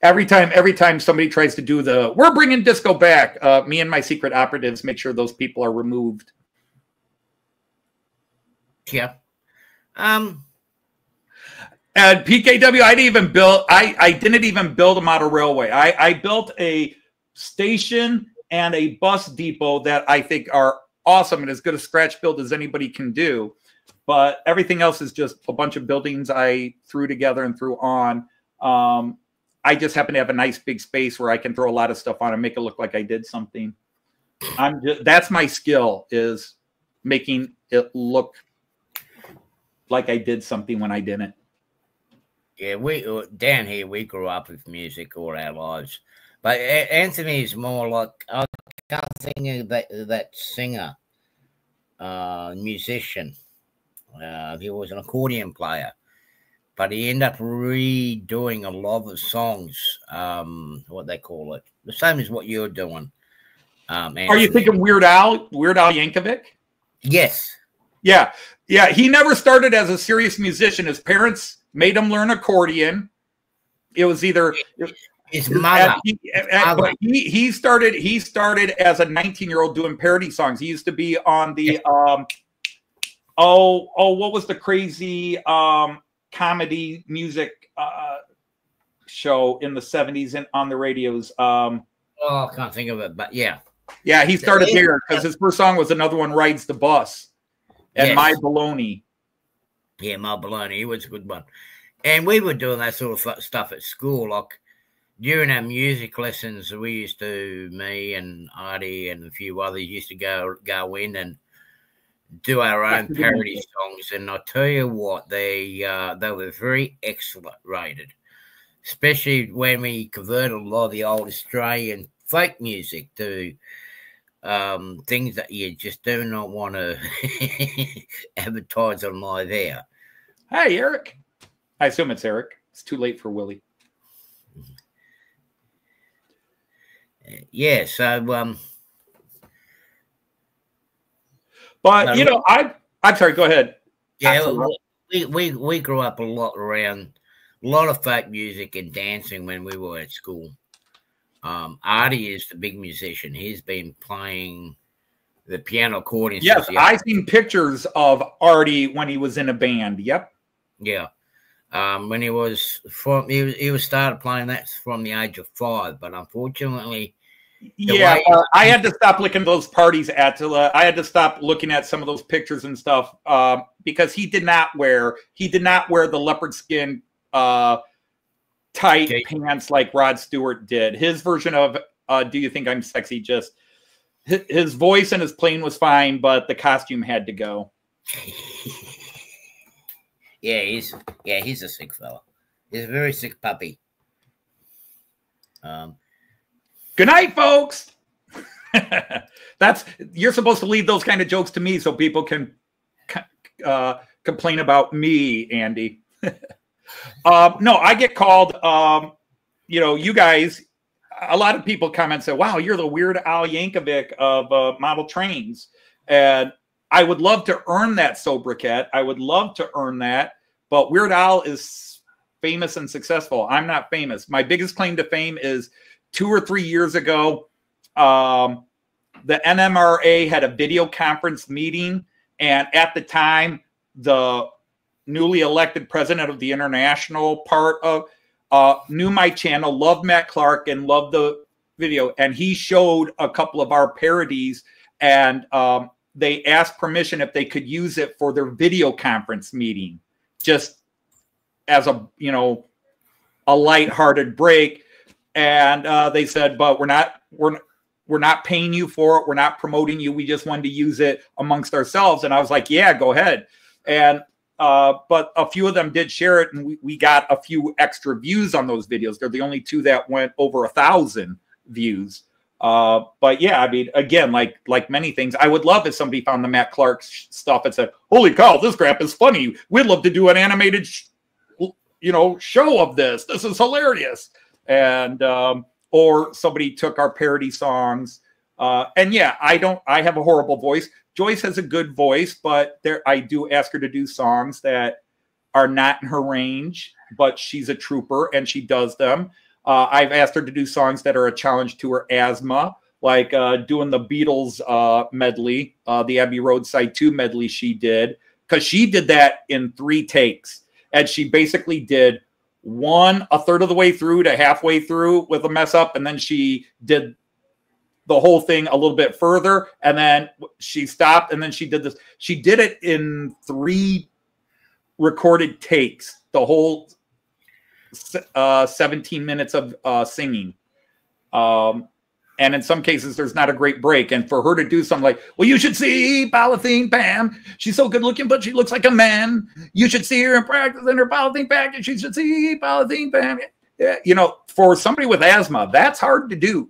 Speaker 1: Every time somebody tries to do we're bringing disco back, me and my secret operatives make sure those people are removed.
Speaker 4: Yeah.
Speaker 1: And PKW, I didn't even build a model railway. I built a station and a bus depot that I think are awesome and as good a scratch build as anybody can do. But everything else is just a bunch of buildings I threw together and threw on. I just happen to have a nice big space where I can throw a lot of stuff on and make it look like I did something. That's my skill, is making it look like I did something when I didn't.
Speaker 4: Yeah, down here, we grew up with music all our lives. But Anthony is more like, I can't think of that singer, musician. He was an accordion player, but he ended up redoing a lot of songs, what they call it. The same as what you're doing.
Speaker 1: Are you thinking Weird Al Yankovic?
Speaker 4: Yes.
Speaker 1: Yeah. He never started as a serious musician. His parents made him learn accordion. It was either
Speaker 4: his mother.
Speaker 1: He started as a 19-year-old doing parody songs. He used to be on the what was the crazy comedy music show in the 70s and on the radios? I
Speaker 4: can't think of it, but yeah.
Speaker 1: Yeah, he started there because his first song was another one, Rides the Bus. And yes. My Baloney.
Speaker 4: Yeah, My Baloney. He was a good one. And we were doing that sort of stuff at school. Like, during our music lessons, me and Arty and a few others used to go in and do our own parody songs. And I tell you what, they were very excellent rated. Especially when we converted a lot of the old Australian folk music to things that you just do not want to advertise on live air.
Speaker 1: Hey, Eric. I assume it's Eric. It's too late for Willie.
Speaker 4: Yeah, so
Speaker 1: but I'm sorry, go ahead.
Speaker 4: Yeah, we grew up a lot around a lot of folk music and dancing when we were at school. Arty is the big musician. He's been playing the piano accordion.
Speaker 1: Yes, I've seen pictures of Arty when he was in a band. Yep.
Speaker 4: Yeah. When he was started playing that from the age of 5, but unfortunately,
Speaker 1: I had to stop looking at those parties, Attila. I had to stop looking at some of those pictures and stuff because he did not wear the leopard skin tight pants like Rod Stewart did. His version of Do You Think I'm Sexy, just his voice and his playing was fine, but the costume had to go.
Speaker 4: He's a sick fella. He's a very sick puppy.
Speaker 1: Good night, folks. You're supposed to leave those kind of jokes to me so people can complain about me, Andy. No, I get called, you know, you guys, a lot of people comment and say, wow, you're the Weird Al Yankovic of model trains. And I would love to earn that sobriquet. I would love to earn that. But Weird Al is famous and successful. I'm not famous. My biggest claim to fame is 2 or 3 years ago, the NMRA had a video conference meeting. And at the time, the newly elected president of the international part of knew my channel, loved Matt Clark, and loved the video. And he showed a couple of our parodies, and they asked permission if they could use it for their video conference meeting, just as a, you know, a lighthearted break. And they said, but we're not paying you for it. We're not promoting you. We just wanted to use it amongst ourselves. And I was like, yeah, go ahead. And but a few of them did share it, and we got a few extra views on those videos. They're the only 2 that went over 1,000 views. But yeah, I mean, again, like many things, I would love if somebody found the Matt Clark stuff and said, holy cow, this crap is funny. We'd love to do an animated, you know, show of this. This is hilarious. And, or somebody took our parody songs. And yeah, I have a horrible voice. Joyce has a good voice, but I do ask her to do songs that are not in her range, but she's a trooper and she does them. I've asked her to do songs that are a challenge to her asthma, like doing the Beatles medley, the Abbey Road Side 2 medley she did, because she did that in 3 takes. And she basically did a third of the way through to halfway through with a mess up, and then she did the whole thing a little bit further, and then she stopped, and then she did this. She did it in 3 recorded takes, the whole 17 minutes of singing. And in some cases, there's not a great break. And for her to do something like, well, you should see Polythene Pam. She's so good looking, but she looks like a man. You should see her in practice in her polythene package. You should see Polythene Pam. Yeah, you know, for somebody with asthma, that's hard to do.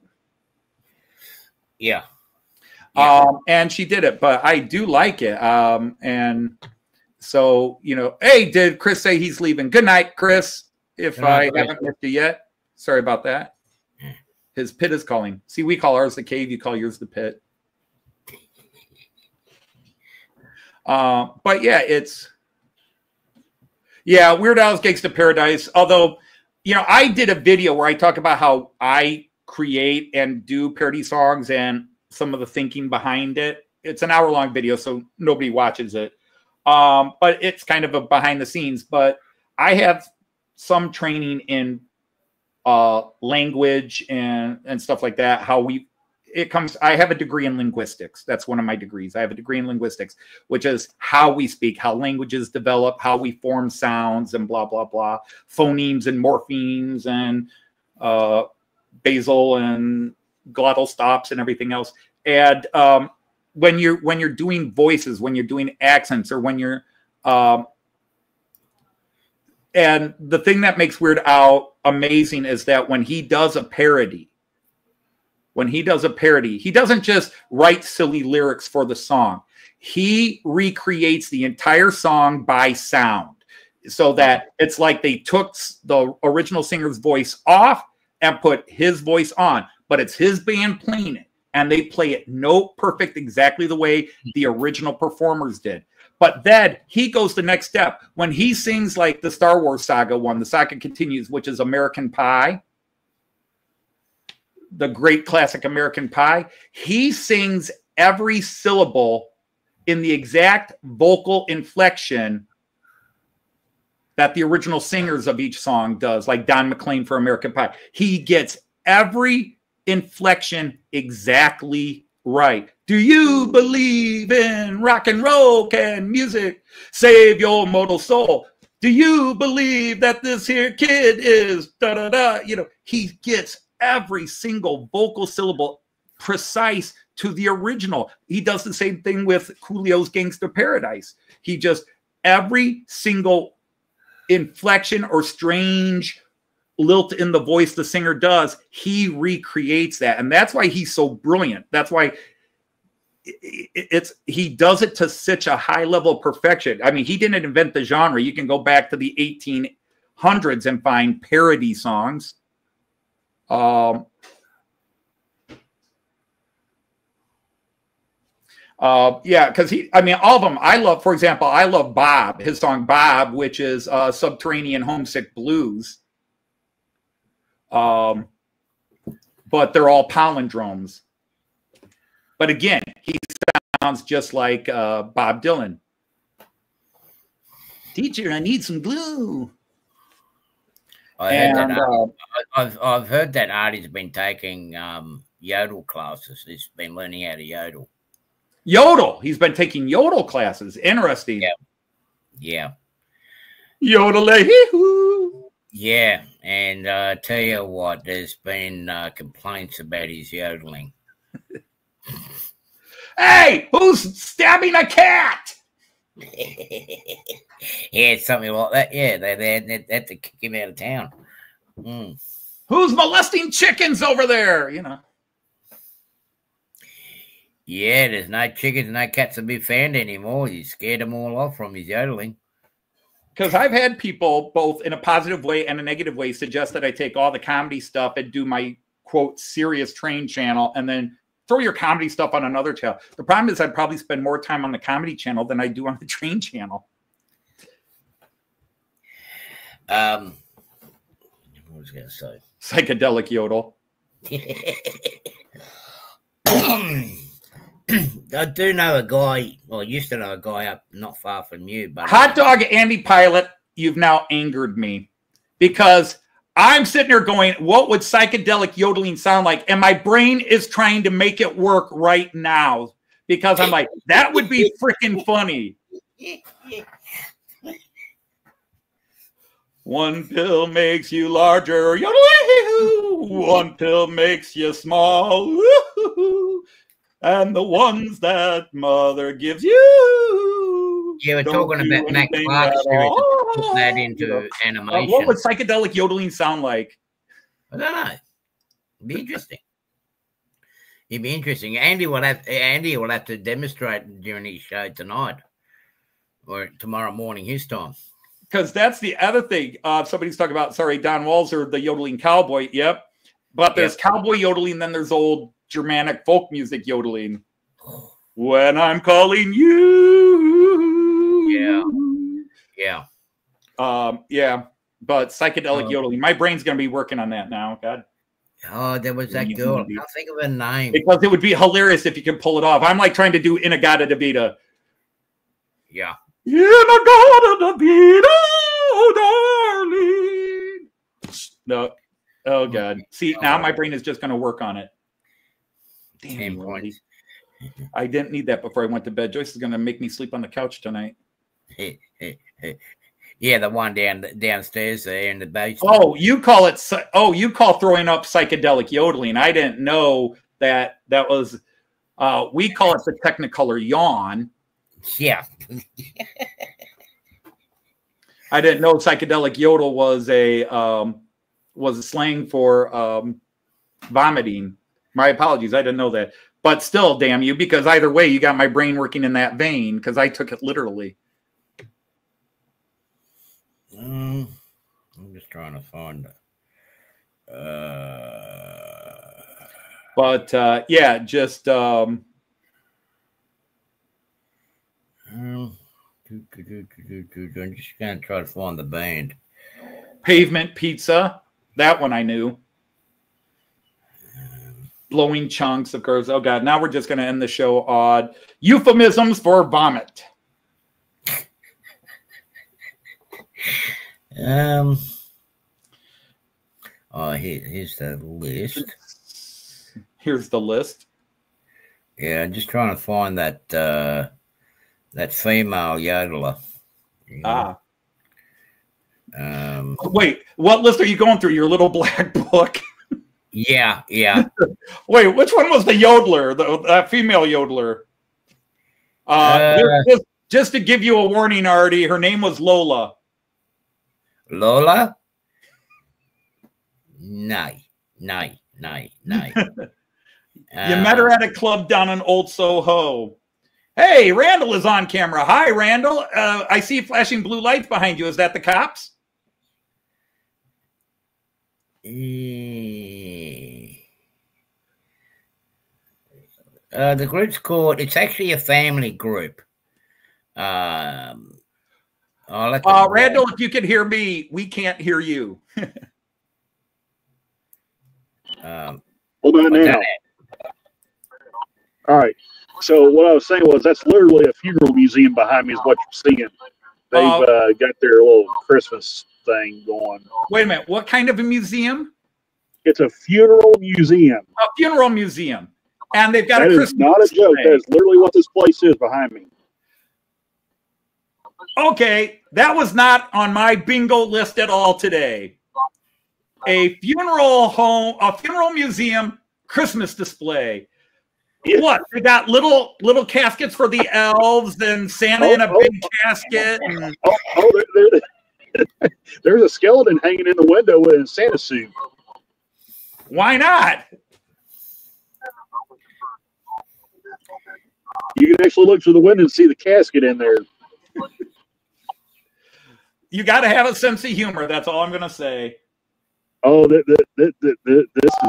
Speaker 4: Yeah.
Speaker 1: And she did it, but I do like it. And so, you know, hey, did Chris say he's leaving? Good night, Chris. If I haven't missed you yet, sorry about that. His pit is calling. See, we call ours the cave. You call yours the pit. But yeah, Weird Al's Gangsta Paradise. Although, you know, I did a video where I talk about how I create and do parody songs and some of the thinking behind it. It's an hour-long video, so nobody watches it. But it's kind of a behind the scenes. But I have some training in language and stuff like that. I have a degree in linguistics. That's one of my degrees. I have a degree in linguistics, which is how we speak, how languages develop, how we form sounds and blah, blah, blah, phonemes and morphemes and basal and glottal stops and everything else. And when you're doing voices, when you're doing accents, or when you're and the thing that makes Weird Al amazing is that when he does a parody, he doesn't just write silly lyrics for the song. He recreates the entire song by sound, so that it's like they took the original singer's voice off and put his voice on, but it's his band playing it, and they play it note perfect exactly the way the original performers did. But then he goes the next step. When he sings like the Star Wars saga one, The Saga Continues, which is American Pie, the great classic American Pie, he sings every syllable in the exact vocal inflection that the original singers of each song does, like Don McLean for American Pie. He gets every inflection exactly right. Do you believe in rock and roll? Can music save your mortal soul? Do you believe that this here kid is da-da-da? You know, he gets every single vocal syllable precise to the original. He does the same thing with Coolio's Gangsta Paradise. He just, every single inflection or strange lilt in the voice the singer does, he recreates that. And that's why he's so brilliant. That's why he does it to such a high level of perfection. I mean, he didn't invent the genre. You can go back to the 1800s and find parody songs. Yeah, because I mean, all of them. I love, for example, I love Bob, his song Bob, which is Subterranean Homesick Blues. But they're all palindromes. But again, he sounds just like Bob Dylan. Teacher, I need some glue.
Speaker 4: I've heard that Arty's been taking yodel classes. He's been learning how to yodel.
Speaker 1: Yodel. He's been taking yodel classes. Interesting.
Speaker 4: Yeah. Yeah.
Speaker 1: Yodel-a-hee-hoo.
Speaker 4: Yeah. And tell you what, there's been complaints about his yodeling.
Speaker 1: Hey, who's stabbing a cat?
Speaker 4: Yeah, something like that. Yeah, they had to kick him out of town. Mm.
Speaker 1: Who's molesting chickens over there? You know.
Speaker 4: Yeah, there's no chickens, no cats to be found anymore. You scared them all off from his yodeling.
Speaker 1: Because I've had people, both in a positive way and a negative way, suggest that I take all the comedy stuff and do my, quote, serious train channel and then throw your comedy stuff on another channel. The problem is I'd probably spend more time on the comedy channel than I do on the train channel.
Speaker 4: What was I going to say?
Speaker 1: Psychedelic yodel.
Speaker 4: I do know a guy, well, I used to know a guy up not far from you. But
Speaker 1: Hot Dog Andy Pilot, you've now angered me. Because I'm sitting here going, what would psychedelic yodeling sound like? And my brain is trying to make it work right now. Because I'm like, that would be freaking funny. One pill makes you larger. One pill makes you small. And the ones that mother gives you.
Speaker 4: Yeah, we're talking about Mac Clark series. Put that into animation.
Speaker 1: What would psychedelic yodeling sound like?
Speaker 4: I don't know. It'd be interesting. It'd be interesting. Andy will have to demonstrate during his show tonight or tomorrow morning his time.
Speaker 1: Because that's the other thing. Somebody's talking about, sorry, Don Walser, the yodeling cowboy. Yep. But there's cowboy yodeling, then there's old Germanic folk music yodeling. When I'm calling you.
Speaker 4: Yeah. Yeah.
Speaker 1: Yeah. But psychedelic yodeling. My brain's going to be working on that now. God.
Speaker 4: Oh, there was that girl. I can't think of her name.
Speaker 1: Because it would be hilarious if you can pull it off. I'm like trying to do Inagata Davida.
Speaker 4: Yeah.
Speaker 1: Inagata Davida, oh, darling. No. Oh, God. See, now my brain is just going to work on it. Damn, Randy. I didn't need that before I went to bed. Joyce is going to make me sleep on the couch tonight.
Speaker 4: Yeah, the one downstairs there in the basement.
Speaker 1: Oh, you call it? Oh, you call throwing up psychedelic yodeling? I didn't know that was. We call it the Technicolor yawn.
Speaker 4: Yeah.
Speaker 1: I didn't know psychedelic yodel was a slang for vomiting. My apologies. I didn't know that. But still, damn you, because either way, you got my brain working in that vein because I took it literally.
Speaker 4: I'm just trying to find it.
Speaker 1: But yeah, just
Speaker 4: I'm just going to try to find the band.
Speaker 1: Pavement Pizza. That one I knew. Blowing chunks, of course. Oh, God. Now we're just going to end the show odd. Euphemisms for vomit.
Speaker 4: Oh, here's the list.
Speaker 1: Here's the list.
Speaker 4: Yeah, I'm just trying to find that that female yodeler.
Speaker 1: Ah. Wait, what list are you going through? Your little black book?
Speaker 4: Yeah.
Speaker 1: Wait, which one was the yodeler? The female yodeler? Just to give you a warning, Arty, her name was Lola.
Speaker 4: Lola? No.
Speaker 1: You met her at a club down in Old Soho. Hey, Randall is on camera. Hi, Randall. I see flashing blue lights behind you. Is that the cops?
Speaker 4: The group's called, it's actually a family group. Randall,
Speaker 1: if you can hear me, we can't hear you.
Speaker 3: Hold on now. All right. So what I was saying was that's literally a funeral museum behind me is what you're seeing. They've got their little Christmas thing going.
Speaker 1: Wait a minute. What kind of a museum?
Speaker 3: It's a funeral museum.
Speaker 1: A funeral museum. And they've got
Speaker 3: that
Speaker 1: a
Speaker 3: Christmas. That is not a joke. That is literally what this place is behind me.
Speaker 1: Okay. That was not on my bingo list at all today. A funeral home, a funeral museum Christmas display. Yeah. What? They got little caskets for the elves and Santa in a big casket. And...
Speaker 3: there's a skeleton hanging in the window in a Santa suit.
Speaker 1: Why not?
Speaker 3: You can actually look through the window and see the casket in there.
Speaker 1: You got to have a sense of humor. That's all I'm going to say.
Speaker 3: Oh, this has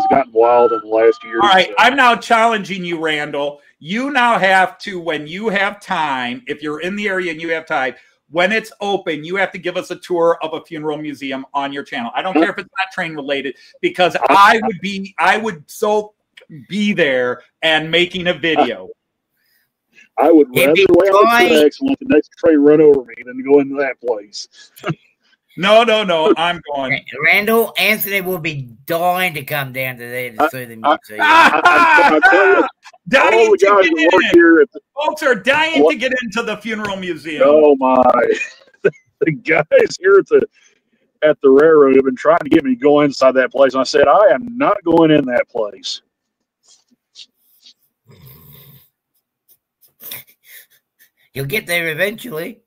Speaker 3: gotten wild in the last year.
Speaker 1: All right, so. I'm now challenging you, Randall. You now have to, when you have time, if you're in the area and you have time, when it's open, you have to give us a tour of a funeral museum on your channel. I don't care if it's not train related, because I would so be there and making a video.
Speaker 3: I would rather wait on the next and let the next train run over me than to go into that place.
Speaker 1: No, I'm going.
Speaker 4: Randall, Anthony will be dying to come down to there to see the museum.
Speaker 3: I tell you,
Speaker 1: dying to get in. Folks are dying to get into the funeral museum.
Speaker 3: Oh, my. The guys here at the railroad have been trying to get me to go inside that place. And I said, I am not going in that place.
Speaker 4: You'll get there eventually.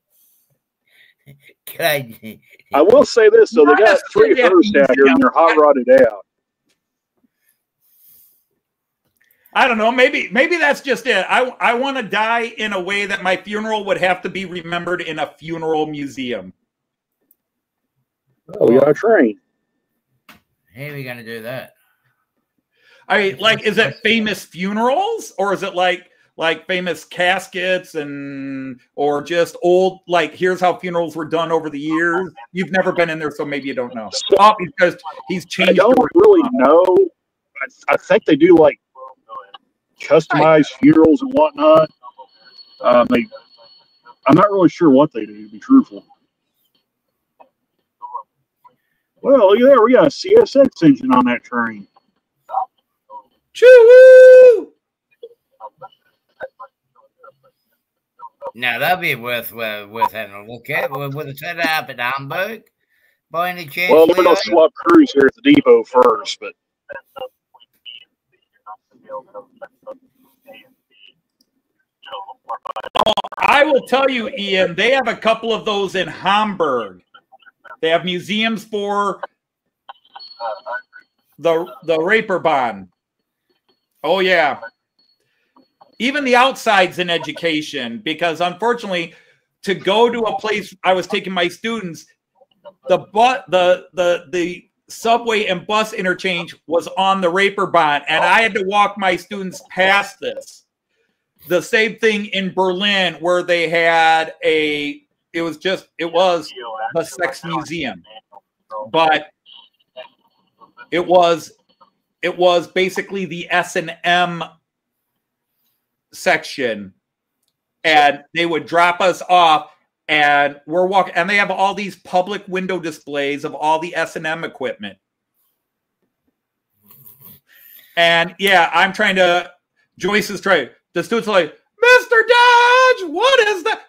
Speaker 3: I will say this, though. They got 3 hearse down here and they're hot rodded out.
Speaker 1: I don't know. Maybe that's just it. I want to die in a way that my funeral would have to be remembered in a funeral museum.
Speaker 3: Oh, we got a train.
Speaker 4: How are we going to do that?
Speaker 1: I mean, like, is it famous funerals or is it like famous caskets or just old, like, here's how funerals were done over the years? You've never been in there, so maybe you don't know. Because he's changed.
Speaker 3: I don't really know. I think they do like customized funerals and whatnot. I'm not really sure what they do, to be truthful. Well, look at that. We got a CSX engine on that train.
Speaker 1: Choo-woo!
Speaker 4: Now that'd be worth having a look at. With it set up at Hamburg, by any chance?
Speaker 3: Well, we're gonna swap crews here at the depot first, but
Speaker 1: I will tell you, Ian, they have a couple of those in Hamburg. They have museums for the Reeperbahn. Oh yeah. Even the outside's in education, because unfortunately, to go to a place I was taking my students, the subway and bus interchange was on the Reeperbahn, and I had to walk my students past this. The same thing in Berlin, where they had it was a sex museum, but it was basically the S&M section, and they would drop us off, and we're walking, and they have all these public window displays of all the S&M equipment. And yeah, I'm trying to, Joyce is trying, the students are like, Mr. Dodge, what is that?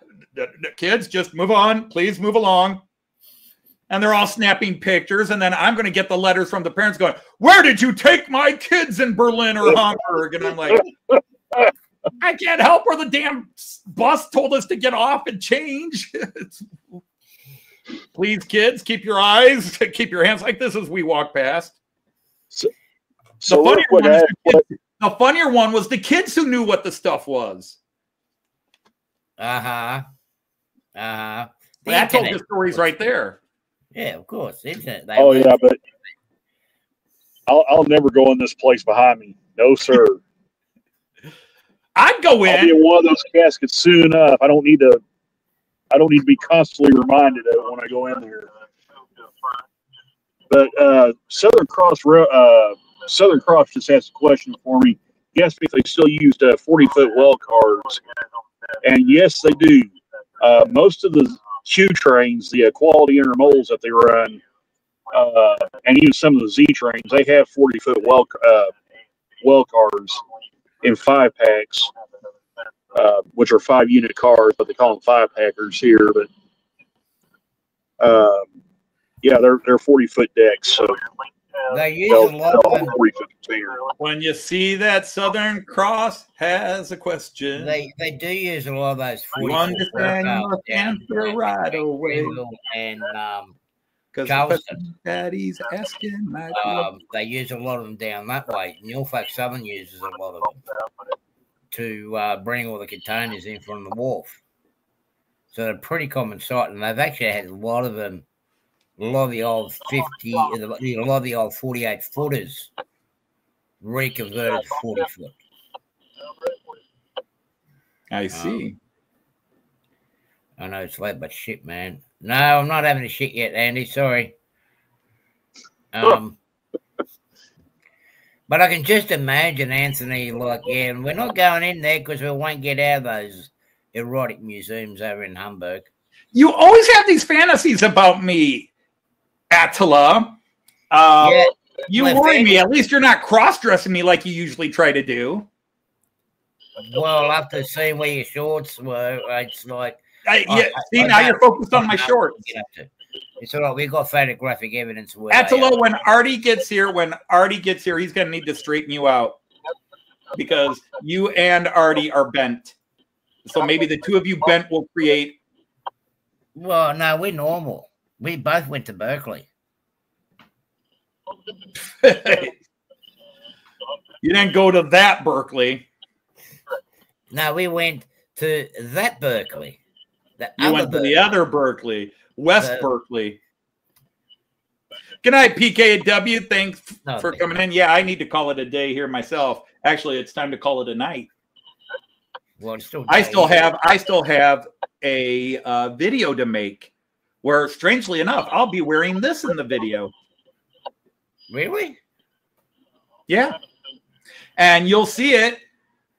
Speaker 1: Kids, just move on, please move along. And they're all snapping pictures, and then I'm going to get the letters from the parents going, where did you take my kids in Berlin or Hamburg? And I'm like, I can't help where the damn bus told us to get off and change. Please, kids, keep your eyes, keep your hands like this as we walk past.
Speaker 3: So
Speaker 1: the funnier one was the kids who knew what the stuff was.
Speaker 4: I
Speaker 1: told the stories right there.
Speaker 4: Yeah, of course. Internet.
Speaker 3: But I'll never go in this place behind me. No, sir.
Speaker 1: I'd go in.
Speaker 3: I'll be in one of those caskets soon enough. I don't need to be constantly reminded of it when I go in there. But Southern Cross just asked a question for me. He asked me if they still used 40-foot well cards, and yes, they do. Most of the Q trains, the quality intermodals that they run, and even some of the Z trains, they have 40-foot well cars in 5-packs, which are 5-unit cars, but they call them 5-packers here. But they're 40-foot decks, so
Speaker 4: they use a lot of them.
Speaker 1: When you see that Southern Cross has a question,
Speaker 4: they do use a lot of those 40-foot.
Speaker 1: You understand? You must answer right away.
Speaker 4: And
Speaker 1: Charleston, Daddy's asking.
Speaker 4: They use a lot of them down that way. Norfolk Southern uses a lot of them to bring all the containers in from the wharf. So they're a pretty common sight, and they've actually had a lot of them. A lot of the old 48 footers reconverted to 40 foot.
Speaker 1: I see.
Speaker 4: I know it's late, but shit, man. No, I'm not having a shit yet, Andy. Sorry. But I can just imagine Anthony like, yeah, we're not going in there because we won't get out of those erotic museums over in Hamburg.
Speaker 1: You always have these fantasies about me, Attila. You worry me. At least you're not cross-dressing me like you usually try to do.
Speaker 4: Well, after seeing where your shorts were, it's like...
Speaker 1: See, now you're focused on my shorts.
Speaker 4: It's all right. We've got photographic evidence.
Speaker 1: Attila, when Arty gets here, he's going to need to straighten you out. Because you and Arty are bent. So maybe the two of you bent will create...
Speaker 4: Well, no, we're normal. We both went to Berkeley.
Speaker 1: You didn't go to that Berkeley.
Speaker 4: No, we went to that Berkeley.
Speaker 1: You went to the other Berkeley, West Berkeley. Good night, PKW. Thanks for coming in. Yeah, I need to call it a day here myself. Actually, it's time to call it a night.
Speaker 4: Well,
Speaker 1: I still have a video to make where, strangely enough, I'll be wearing this in the video.
Speaker 4: Really?
Speaker 1: Yeah. And you'll see it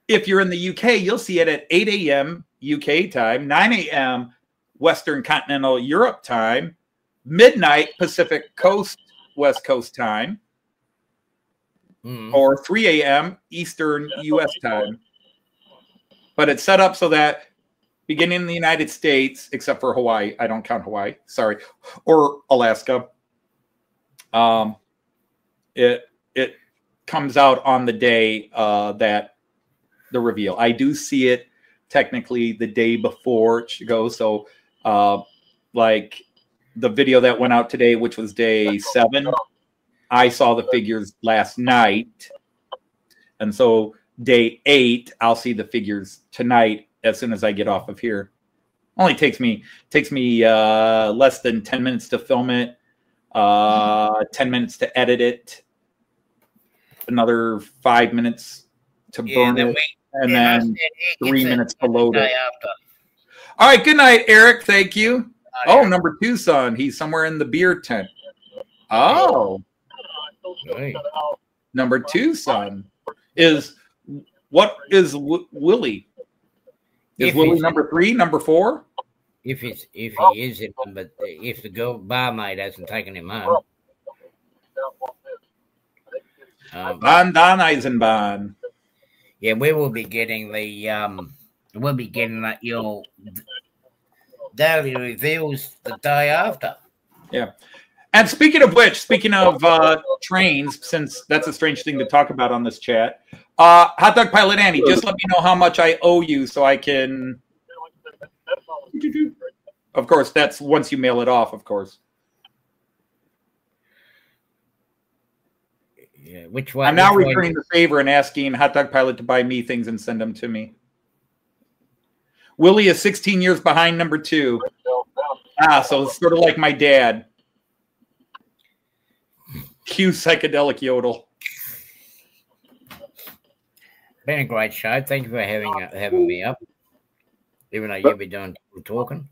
Speaker 1: if you're in the UK. You'll see it at 8 a.m. UK time, 9 a.m. Western Continental Europe time, midnight Pacific Coast West Coast time, or 3 a.m. Eastern US time. But it's set up so that beginning in the United States, except for Hawaii, I don't count Hawaii, sorry, or Alaska, it comes out on the day that the reveal. I do see it technically the day before it should go. So like the video that went out today, which was day 7, I saw the figures last night. And so day 8, I'll see the figures tonight as soon as I get off of here. Only takes me less than 10 minutes to film it, 10 minutes to edit it, another 5 minutes to burn it, and then 3 minutes to load it. All right, good night, Eric. Thank you. Oh, number 2 son. He's somewhere in the beer tent. Oh. Number 2 son is what is Willie? Is Willie number 3, number 4?
Speaker 4: If he is in them, but if the girl barmaid hasn't taken him home.
Speaker 1: Van Eisenbahn.
Speaker 4: Yeah, we will be getting that your daily reveals the day after.
Speaker 1: Yeah. And speaking of which, speaking of trains, since that's a strange thing to talk about on this chat, Hot Dog Pilot Andy, just let me know how much I owe you so I can... Of course, that's once you mail it off, of course.
Speaker 4: Yeah, which way?
Speaker 1: I'm now returning the favor and asking Hot Dog Pilot to buy me things and send them to me. Willie is 16 years behind number 2. So it's sort of like my dad. Cue psychedelic yodel.
Speaker 4: Been a great show. Thank you for having me up. Even though you've been doing talking.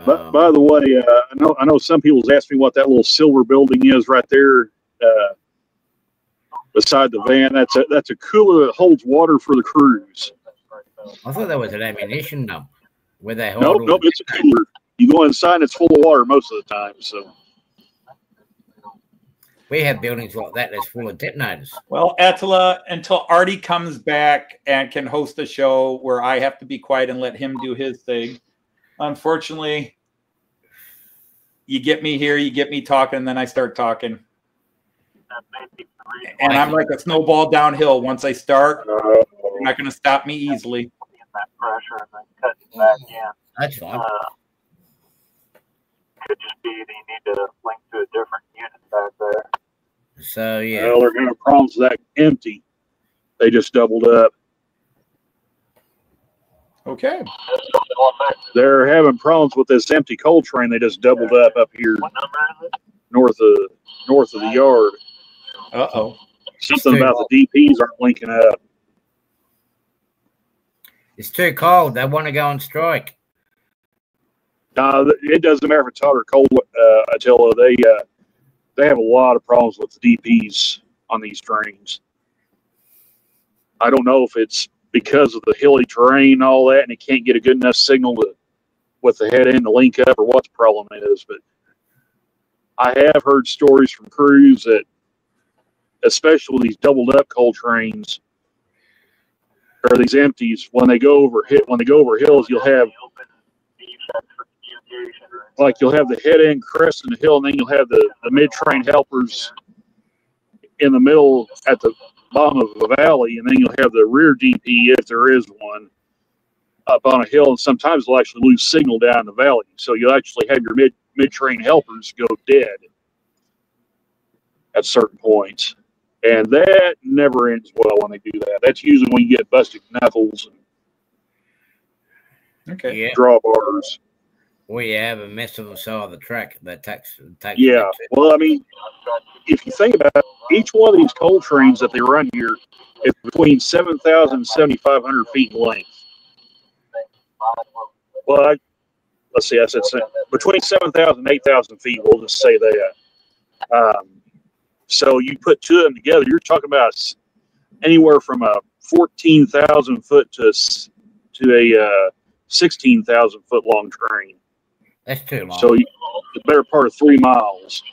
Speaker 3: But by the way, I know some people's asked me what that little silver building is right there beside the van. That's a cooler that holds water for the crews.
Speaker 4: I thought that was an ammunition dump where they hold.
Speaker 3: Nope, it's a cooler. You go inside, and it's full of water most of the time. So
Speaker 4: we have buildings like that that's full of detonators.
Speaker 1: Well, Attila, until Arty comes back and can host a show where I have to be quiet and let him do his thing, unfortunately, you get me here, you get me talking, and then I start talking. And I'm like a snowball downhill. Once I start, you're not going to stop me easily.
Speaker 4: That's fine.
Speaker 2: Could just be that you need to link to a different unit back there.
Speaker 4: So, yeah.
Speaker 3: Well, they're going to have problems with that empty. They just doubled up.
Speaker 1: Okay.
Speaker 3: They're having problems with this empty coal train. They just doubled up here north of the yard.
Speaker 1: Uh-oh.
Speaker 3: Something about the DPs aren't linking up.
Speaker 4: It's too cold. They want to go on strike.
Speaker 3: It doesn't matter if it's hot or cold, Attila. They have a lot of problems with the DPs on these trains. I don't know if it's because of the hilly terrain and all that, and it can't get a good enough signal with the head end to link up, or what the problem is. But I have heard stories from crews that, especially with these doubled up coal trains or these empties, when they go over hills, you'll have the head end cresting the hill, and then you'll have the mid train helpers in the middle at the bottom of the valley, and then you'll have the rear DP, if there is one, up on a hill, and sometimes they'll actually lose signal down the valley. So you'll actually have your mid train helpers go dead at certain points. And that never ends well when they do that. That's usually when you get busted knuckles and draw bars.
Speaker 4: We have a mess of the side of the track that takes.
Speaker 3: Yeah. Well, I mean, if you think about it, each one of these coal trains that they run here is between 7,000 and 7,500 feet in length. Well, let's see, I said between 7,000 and 8,000 feet. We'll just say that. So you put two of them together, you're talking about anywhere from a 14,000 foot to a 16,000 foot long train.
Speaker 4: That's too long.
Speaker 3: So the better part of 3 miles,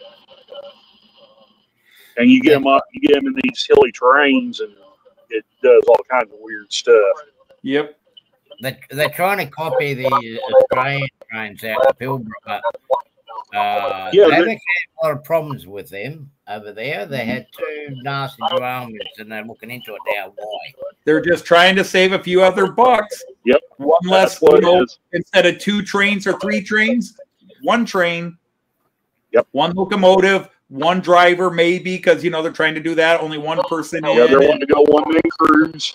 Speaker 3: and you get them in these hilly terrains, and it does all kinds of weird stuff.
Speaker 1: Yep.
Speaker 4: They're trying to copy the Australian trains out of Pilbara, but they've had a lot of problems with them over there. They had 2 nasty dramas, and they're looking into it now. Why? They're
Speaker 1: just trying to save a few other bucks.
Speaker 3: Yep.
Speaker 1: One less, instead of 2 trains or 3 trains, 1 train.
Speaker 3: Yep.
Speaker 1: 1 locomotive, 1 driver, maybe, because they're trying to do that. Only 1 person in.
Speaker 3: Yeah, they're wanting to go 1-man crews.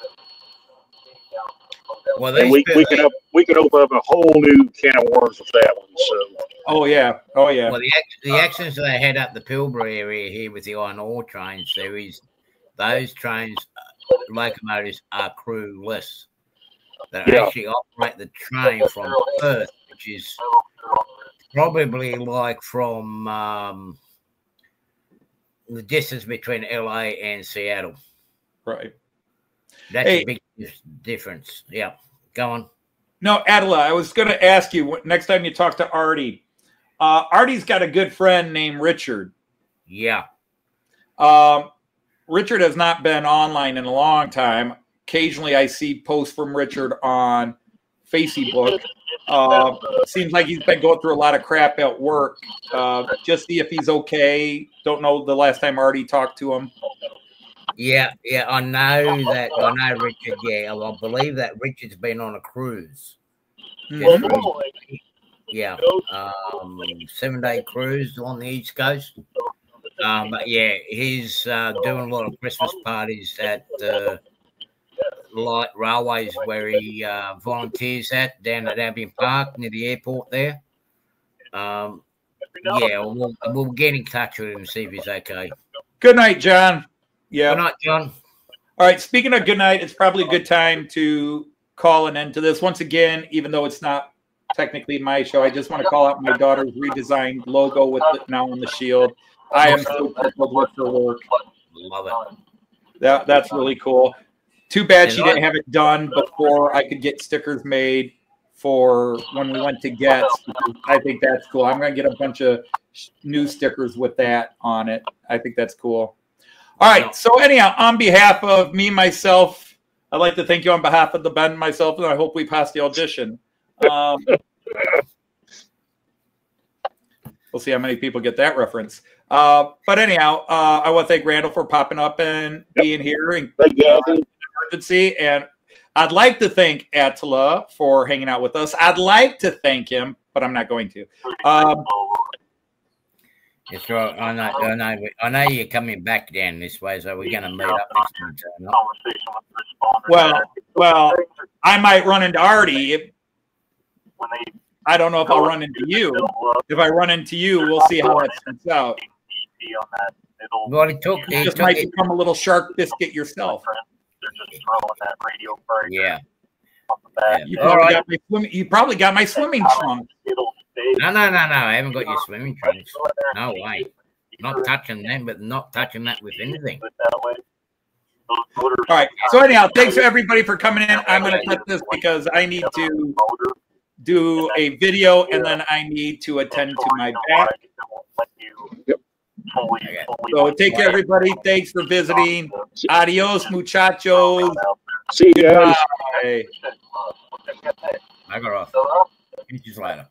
Speaker 4: Well,
Speaker 3: and we can open up a whole new can of worms with that one. So.
Speaker 1: Oh yeah.
Speaker 4: Well, the accidents that they had up the Pilbara area here with the iron ore trains, those trains, locomotives are crewless. They actually operate the train from Perth, which is probably like from the distance between LA and Seattle.
Speaker 1: Right.
Speaker 4: That's a big difference. Yeah. Go on.
Speaker 1: No, Attila, I was going to ask you, next time you talk to Arty, Arty's got a good friend named Richard.
Speaker 4: Yeah.
Speaker 1: Richard has not been online in a long time. Occasionally I see posts from Richard on Facebook. Seems like he's been going through a lot of crap at work. Just see if he's okay. Don't know the last time Arty talked to him.
Speaker 4: Yeah, I know Richard. Yeah, I believe that Richard's been on a cruise. Yeah, 7-day cruise on the East Coast. But yeah, he's doing a lot of Christmas parties at Lite Railways, where he volunteers at down at Albion Park near the airport there. Yeah, we'll get in touch with him and see if he's okay.
Speaker 1: Good night, John. Yeah.
Speaker 4: Good night, John.
Speaker 1: All right. Speaking of good night, it's probably a good time to call an end to this. Once again, even though it's not technically my show, I just want to call out my daughter's redesigned logo with it now on the shield. I am so thrilled with her work.
Speaker 4: Love it.
Speaker 1: That's really cool. Too bad she didn't have it done before I could get stickers made for when we went to Getz. I think that's cool. I'm going to get a bunch of new stickers with that on it. I think that's cool. All right. So anyhow, on behalf of me, myself, I'd like to thank you on behalf of the band, myself, and I hope we pass the audition. We'll see how many people get that reference. But anyhow, I want to thank Randall for popping up and being here and emergency. And I'd like to thank Attila for hanging out with us. I'd like to thank him, but I'm not going to.
Speaker 4: It's right. I know you're coming back down this way, so we're going to meet up next time.
Speaker 1: Well, I might run into Arty. I don't know if I'll run into you. If I run into you, we'll see how that turns out.
Speaker 4: Well,
Speaker 1: you just might become a little shark biscuit yourself.
Speaker 4: Yeah.
Speaker 1: You probably got my swimming trunks.
Speaker 4: No. I haven't got your swimming trunks. No way. Not touching them, but not touching that with anything.
Speaker 1: All right. So anyhow, thanks to everybody for coming in. I'm going to cut this because I need to do a video and then I need to attend to my back.
Speaker 3: Yep.
Speaker 1: So take care, everybody. Thanks for visiting. Adios, muchachos.
Speaker 3: See you guys.
Speaker 1: Bye.
Speaker 4: I got off. Catch you later.